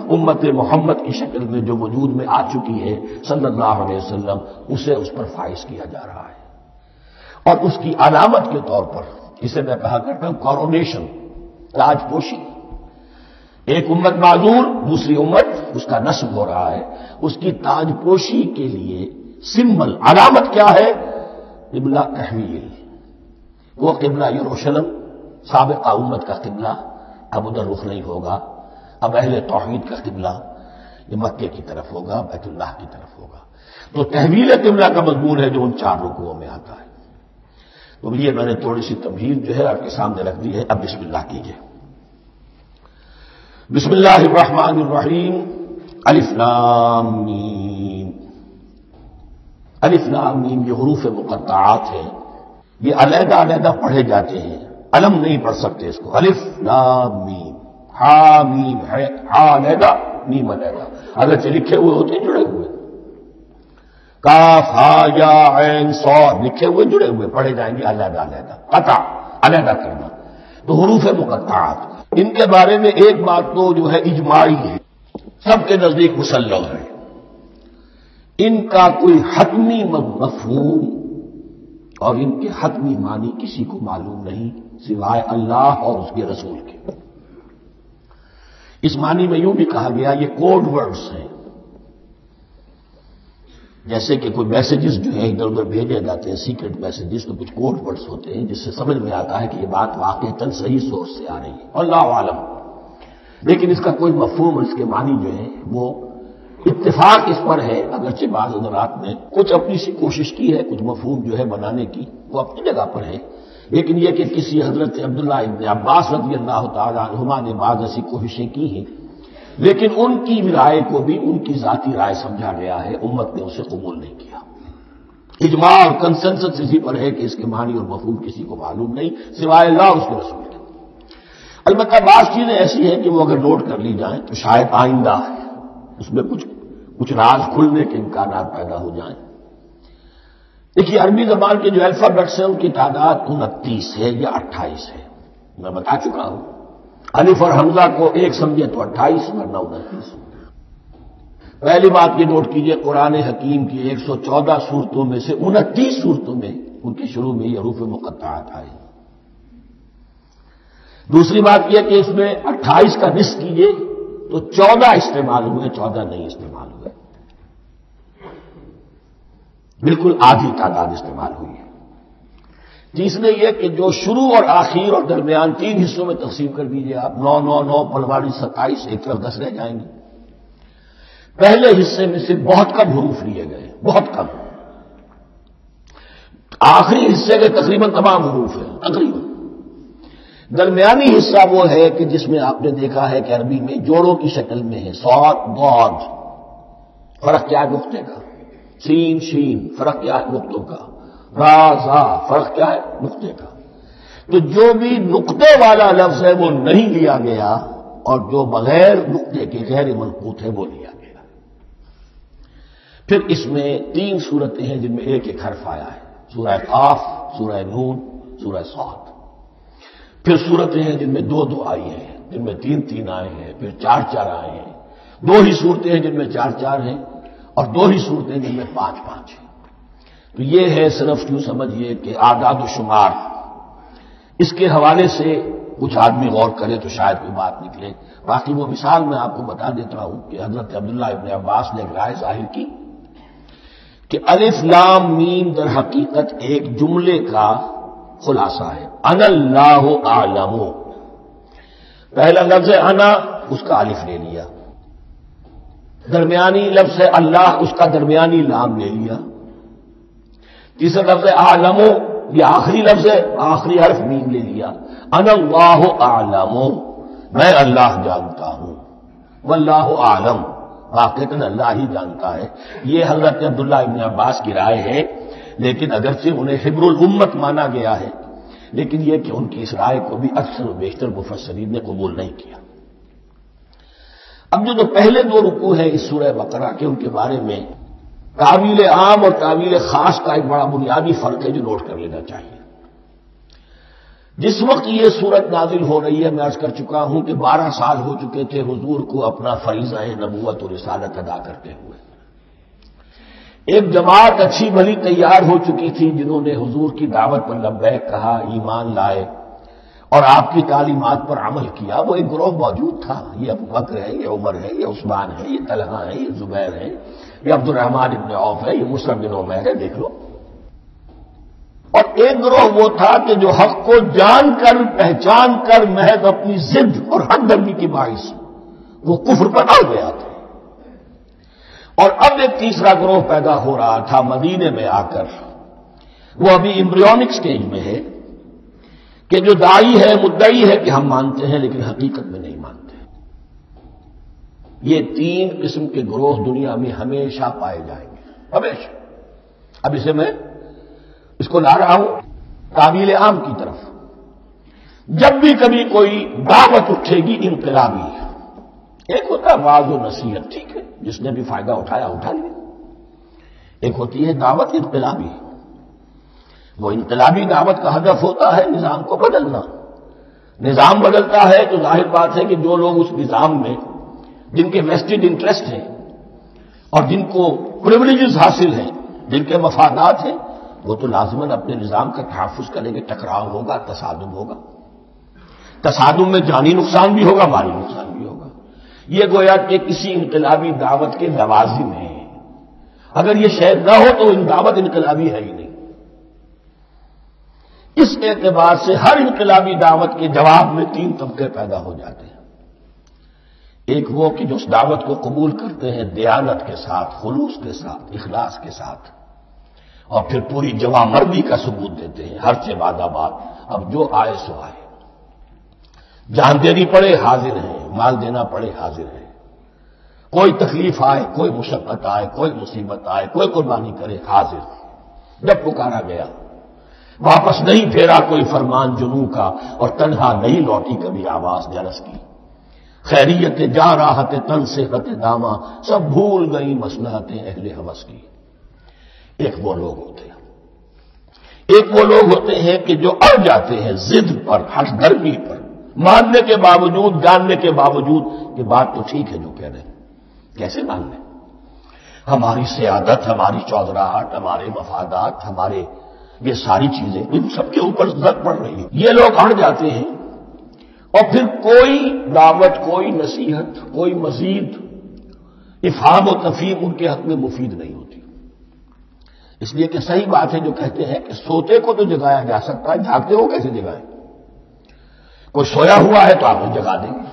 امت محمد کی شکل میں جو وجود میں آ چکی ہے صلی اللہ علیہ وسلم، اسے اس پر فائز کیا جا رہا ہے۔ اور اس کی علامت کے طور پر اسے میں کہا کرتا ہوں کورونیشن، تاج پوشی. ایک امت معذور، دوسری امت اس کا نسب ہو رہا ہے، اس کی تاج پوشی کے لیے سمبل، علامت کیا ہے؟ قبلہ تحویل. وہ قبلہ یروشلم سابقہ امت کا قبلہ اب ادھر رخ نہیں ہوگا، اب اہل توحید کا قبلہ یہ مکے کی طرف ہوگا، بیت اللہ کی طرف ہوگا. تو تحویل قبلہ کا مضمون ہے جو ان 4 رکوعوں میں آتا ہے. تو یہ میں نے تھوڑی سی تمہید جو ہے آپ کے سامنے رکھ دی ہے. اب بسم اللہ کیجئے. بسم اللہ الرحمن الرحیم. الف لام میم. الف لام میم یہ حروف مقطعات ہیں، یہ علیحدہ علیحدہ پڑھے جاتے ہیں، علم نہیں پڑھ سکتے اس کو. الف لام میم، ہا میم ہے، ہا علیحدہ میم علیحدہ، اگرچہ لکھے ہوئے ہوتے ہیں جڑے ہوئے. کاف ہا یا عین صاد لکھے ہوئے جڑے ہوئے، پڑھے جائیں گے علیحدہ علیحدہ، قطع علیحدہ کرنا. تو حروف مقطعات ان کے بارے میں ایک بات تو جو ہے اجماعی ہے، سب کے نزدیک مسلم ہے. ان کا کوئی حتمی مفہوم اور ان کے حتمی معنی کسی کو معلوم نہیں سوائے اللہ اور اس کے رسول کے. اس معنی میں یوں بھی کہا گیا یہ کوڈ ورڈز ہیں، جیسے کہ کوئی میسیجز جو ہیں ادھر ادھر بھیجے جاتے ہیں، سیکرٹ میسیجز، تو کچھ کوڈ ورڈز ہوتے ہیں جس سے سمجھ میں آتا ہے کہ یہ بات واقعتاً صحیح سورس سے آ رہی ہے، اللہ عالم. لیکن اس کا کوئی مفہوم اور اس کے معنی جو ہے وہ اتفاق اس پر ہے، اگرچہ بعض حضرات نے کچھ اپنی سی کوشش کی ہے، کچھ مفہوم جو ہے بنانے کی وہ اپنی جگہ پر ہے، لیکن یہ کہ کسی حضرت عبداللہ ابن عباس رضی اللہ تعالی عنہما نے بعض ایسی کوششیں کی ہیں، لیکن ان کی رائے کو بھی ان کی ذاتی رائے سمجھا گیا ہے، امت نے اسے قبول نہیں کیا. اجماع اور کنسنسس اسی پر ہے کہ اس کے معنی اور مفہوم کسی کو معلوم نہیں سوائے اللہ اور اس کے رسول کے. البتہ بعض چیزیں ایسی ہیں کہ وہ اگر نوٹ کر لی جائیں تو شاید آئندہ اس میں کچھ راز کھلنے کے امکانات پیدا ہو جائیں. دیکھیے عربی زبان کے جو الفابیٹس ہیں ان کی تعداد 29 ہے یا 28 ہے، میں بتا چکا ہوں. الف اور حمزہ کو ایک سمجھے تو 28 ورنہ 29. پہلی بات یہ نوٹ کیجئے قرآن حکیم کی 114 سورتوں میں سے 29 سورتوں میں ان کے شروع میں یہ حروف مقطعات آئے. دوسری بات یہ کہ اس میں 28 کا نصف کیجئے تو 14 استعمال ہوئے، 14 نہیں استعمال ہوئے، بالکل آدھی تعداد استعمال ہوئی ہے. تیسرے یہ کہ جو شروع اور آخر اور درمیان 3 حصوں میں تقسیم کر دیجئے آپ، 9 9 9 پلواڑی 27، ایک طرف 10 رہ جائیں گے. پہلے حصے میں سے بہت کم حروف لیے گئے، بہت کم. آخری حصے کے تقریباً تمام حروف ہیں تقریباً. درمیانی حصہ وہ ہے کہ جس میں آپ نے دیکھا ہے کہ عربی میں جوڑوں کی شکل میں ہے، صاد ضاد، فرق کیا ہے نقطے کا، سین شین فرق کیا ہے نقطوں کا، را زا فرق کیا ہے نقطے کا. تو جو بھی نقطے والا لفظ ہے وہ نہیں لیا گیا اور جو بغیر نقطے کے غیر منقوط ہے وہ لیا گیا. پھر اس میں 3 صورتیں ہیں جن میں ایک ایک حرف آیا ہے، سورہ قاف، سورہ نون، سورہ صاد. پھر صورتیں ہیں جن میں 2 2 آئی ہیں، جن میں 3 3 آئے ہیں، پھر 4 4 آئے ہیں. 2 ہی صورتیں ہیں جن میں 4 4 ہیں اور 2 ہی صورتیں جن میں 5 5 ہیں. تو یہ ہے صرف یوں سمجھیے کہ اعداد و شمار. اس کے حوالے سے کچھ آدمی غور کرے تو شاید کوئی بات نکلے. باقی وہ مثال میں آپ کو بتا دیتا ہوں کہ حضرت عبداللہ ابن عباس نے ایک رائے ظاہر کی کہ الف لام میم در حقیقت ایک جملے کا خلاصہ ہے. انا اللہ اعلم، پہلا لفظ ہے انا، اس کا الف لے لیا. درمیانی لفظ ہے اللہ، اس کا درمیانی لام لے لیا. تیسرا لفظ ہے اعلم، یہ آخری لفظ ہے، آخری حرف میم لے لیا. انا اللہ اعلم، میں اللہ جانتا ہوں. واللہ اعلم، واقعتاً اللہ ہی جانتا ہے. یہ حضرت عبداللہ ابن عباس کی رائے ہے، لیکن اگرچہ انہیں حبر الامت مانا گیا ہے، لیکن یہ کہ ان کی اس رائے کو بھی اکثر و بیشتر مفسرین نے قبول نہیں کیا. اب جو پہلے 2 رکوع ہیں اس سورہ بقرہ کے، ان کے بارے میں تعویل عام اور تعویل خاص کا ایک بڑا بنیادی فرق ہے جو نوٹ کر لینا چاہیے. جس وقت یہ سورت نازل ہو رہی ہے، میں عرض کر چکا ہوں کہ 12 سال ہو چکے تھے حضور کو اپنا فریضہ نبوت اور رسالت ادا کرتے ہوئے. ایک جماعت اچھی بھلی تیار ہو چکی تھی جنہوں نے حضور کی دعوت پر لبیک کہا، ایمان لائے اور آپ کی تعلیمات پر عمل کیا. وہ ایک گروہ موجود تھا. یہ ابو بکر ہے، یہ عمر ہے، یہ عثمان ہے، یہ طلحہ ہے، یہ زبیر ہے، یہ عبد الرحمن ابن عوف ہے، یہ مصعب بن عمیر ہے، دیکھ لو. اور ایک گروہ وہ تھا کہ جو حق کو جان کر پہچان کر محض اپنی ضد اور حق درمی کی باعث وہ کفر پر آ گیا تھا. اور اب ایک تیسرا گروہ پیدا ہو رہا تھا مدینے میں آ کر. وہ ابھی ایمبریونک سٹیج میں ہے کہ جو داعی ہے، مدعی ہے کہ ہم مانتے ہیں لیکن حقیقت میں نہیں مانتے. یہ تین قسم کے گروہ دنیا میں ہمیشہ پائے جائیں گے، ہمیشہ. اب اس کو لا رہا ہوں تعبیر عام کی طرف. جب بھی کبھی کوئی دعوت اٹھے گی انقلابی، ایک ہوتا ہے واعظ و نصیحت، ٹھیک ہے، جس نے بھی فائدہ اٹھایا اٹھا لیا. ایک ہوتی ہے دعوت انقلابی. وہ انقلابی دعوت کا ہدف ہوتا ہے نظام کو بدلنا. نظام بدلتا ہے تو ظاہر بات ہے کہ جو لوگ اس نظام میں جن کے ویسٹڈ انٹرسٹ ہیں اور جن کو پریولیجز حاصل ہیں، جن کے مفادات ہیں، وہ تو لازماً اپنے نظام کا تحفظ کریں گے. ٹکراؤ ہوگا، تصادم ہوگا. تصادم میں جانی نقصان بھی ہوگا، مالی نقصان بھی ہوگا. یہ گویا کہ کسی انقلابی دعوت کے لوازم ہیں. اگر یہ شے نہ ہو تو دعوت انقلابی ہے ہی نہیں. اس اعتبار سے ہر انقلابی دعوت کے جواب میں تین طبقے پیدا ہو جاتے ہیں. ایک وہ کہ جو اس دعوت کو قبول کرتے ہیں دیانت کے ساتھ، خلوص کے ساتھ، اخلاص کے ساتھ، اور پھر پوری جواں مردی کا ثبوت دیتے ہیں. ہر سے بعد اب جو آئے سو آئے. جان دینی پڑے حاضر ہیں، مال دینا پڑے حاضر ہیں. کوئی تکلیف آئے، کوئی مشقت آئے، کوئی مصیبت آئے، کوئی قربانی کرے، حاضر. جب پکارا گیا واپس نہیں پھیرا کوئی فرمان جنوں کا، اور تنہا نہیں لوٹی کبھی آواز جرس کی. خیریت جا راحت تن صحت داما، سب بھول گئی مصلحتیں اہل ہوس کی. ایک وہ لوگ ہوتے ہیں کہ جو اڑ جاتے ہیں ضد پر، حق درمی پر، ماننے کے باوجود، جاننے کے باوجود کہ بات تو ٹھیک ہے جو کہہ رہے ہیں. کیسے مان لیں؟ ہماری سیادت، ہماری چودراہٹ، ہمارے مفادات، ہمارے یہ ساری چیزیں ان سب کے اوپر زد پڑ رہی ہے. یہ لوگ اڑ جاتے ہیں اور پھر کوئی دعوت، کوئی نصیحت، کوئی مزید افہام و تفہیم ان کے حق میں مفید نہیں ہوتی. اس لیے کہ صحیح بات ہے جو کہتے ہیں کہ سوتے کو تو جگایا جا سکتا ہے، جاگتے ہو کیسے جگائیں؟ کوئی سویا ہوا ہے تو آپ کو جگا دیں گے.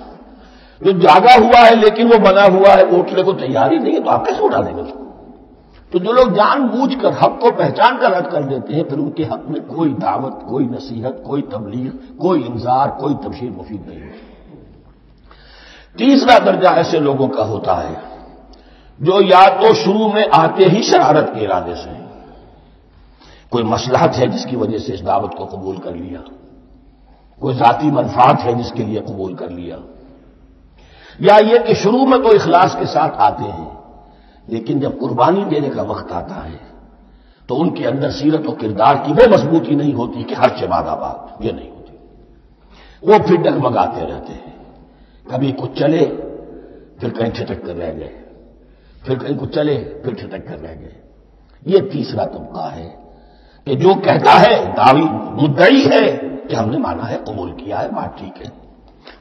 جو جاگا ہوا ہے لیکن وہ بنا ہوا ہے، اٹھنے کو تیار ہی نہیں ہے، تو آپ کیسے اٹھا دیں گے اس کو؟ تو جو لوگ جان بوجھ کر حق کو پہچان کر رد کر دیتے ہیں، پھر ان کے حق میں کوئی دعوت، کوئی نصیحت، کوئی تبلیغ، کوئی انذار، کوئی تبشیر مفید نہیں ہوتی. تیسرا درجہ ایسے لوگوں کا ہوتا ہے جو یا تو شروع میں آتے ہی شرارت کے ارادے سے، کوئی مصلحت ہے جس کی وجہ سے اس دعوت کو قبول کر لیا، کوئی ذاتی منفعت ہے جس کے لیے قبول کر لیا، یا یہ کہ شروع میں تو اخلاص کے ساتھ آتے ہیں لیکن جب قربانی دینے کا وقت آتا ہے تو ان کے اندر سیرت و کردار کی وہ مضبوطی نہیں ہوتی کہ ہر چباد آباد، یہ نہیں ہوتی. وہ پھر ڈگمگاتے رہتے ہیں. کبھی کچھ چلے پھر کہیں ٹھٹک کر رہ گئے، پھر کہیں کچھ چلے پھر ٹھٹک کر رہ گئے. یہ تیسرا طبقہ ہے کہ جو کہتا ہے، دعوی مدعی ہے کہ ہم نے مانا ہے، قبول کیا ہے، بات ٹھیک ہے،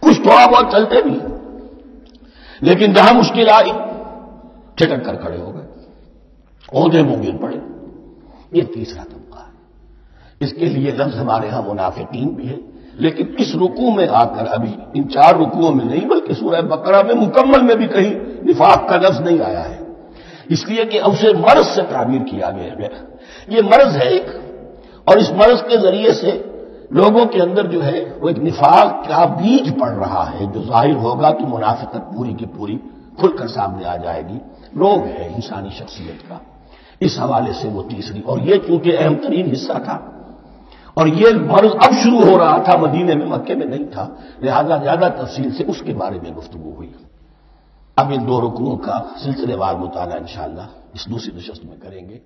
کچھ تھوڑا بہت چلتے بھی ہیں، لیکن جہاں مشکل آئی ٹھٹک کر کھڑے ہو گئے، عہدے منہ گر پڑے. یہ تیسرا طبقہ ہے. اس کے لیے لفظ ہمارے ہاں منافقین بھی ہے، لیکن اس رکوع میں آ کر ابھی ان 4 رکوعوں میں نہیں بلکہ سورہ بقرہ میں مکمل میں بھی کہیں نفاق کا لفظ نہیں آیا ہے، اس لیے کہ اسے مرض سے تعبیر کیا گیا ہے. یہ مرض ہے ایک، اور اس مرض کے ذریعے سے لوگوں کے اندر جو ہے وہ ایک نفاق کا بیج پڑ رہا ہے جو ظاہر ہوگا تو منافقت پوری کی پوری کھل کر سامنے آ جائے گی. روگ ہے انسانی شخصیت کا. اس حوالے سے وہ تیسری، اور یہ چونکہ اہم ترین حصہ تھا اور یہ مرض اب شروع ہو رہا تھا، مدینے میں، مکے میں نہیں تھا، لہذا زیادہ تفصیل سے اس کے بارے میں گفتگو ہوئی. اب ان 2 رکوعوں کا سلسلے وار مطالعہ انشاءاللہ اس دوسری نشست میں کریں گے.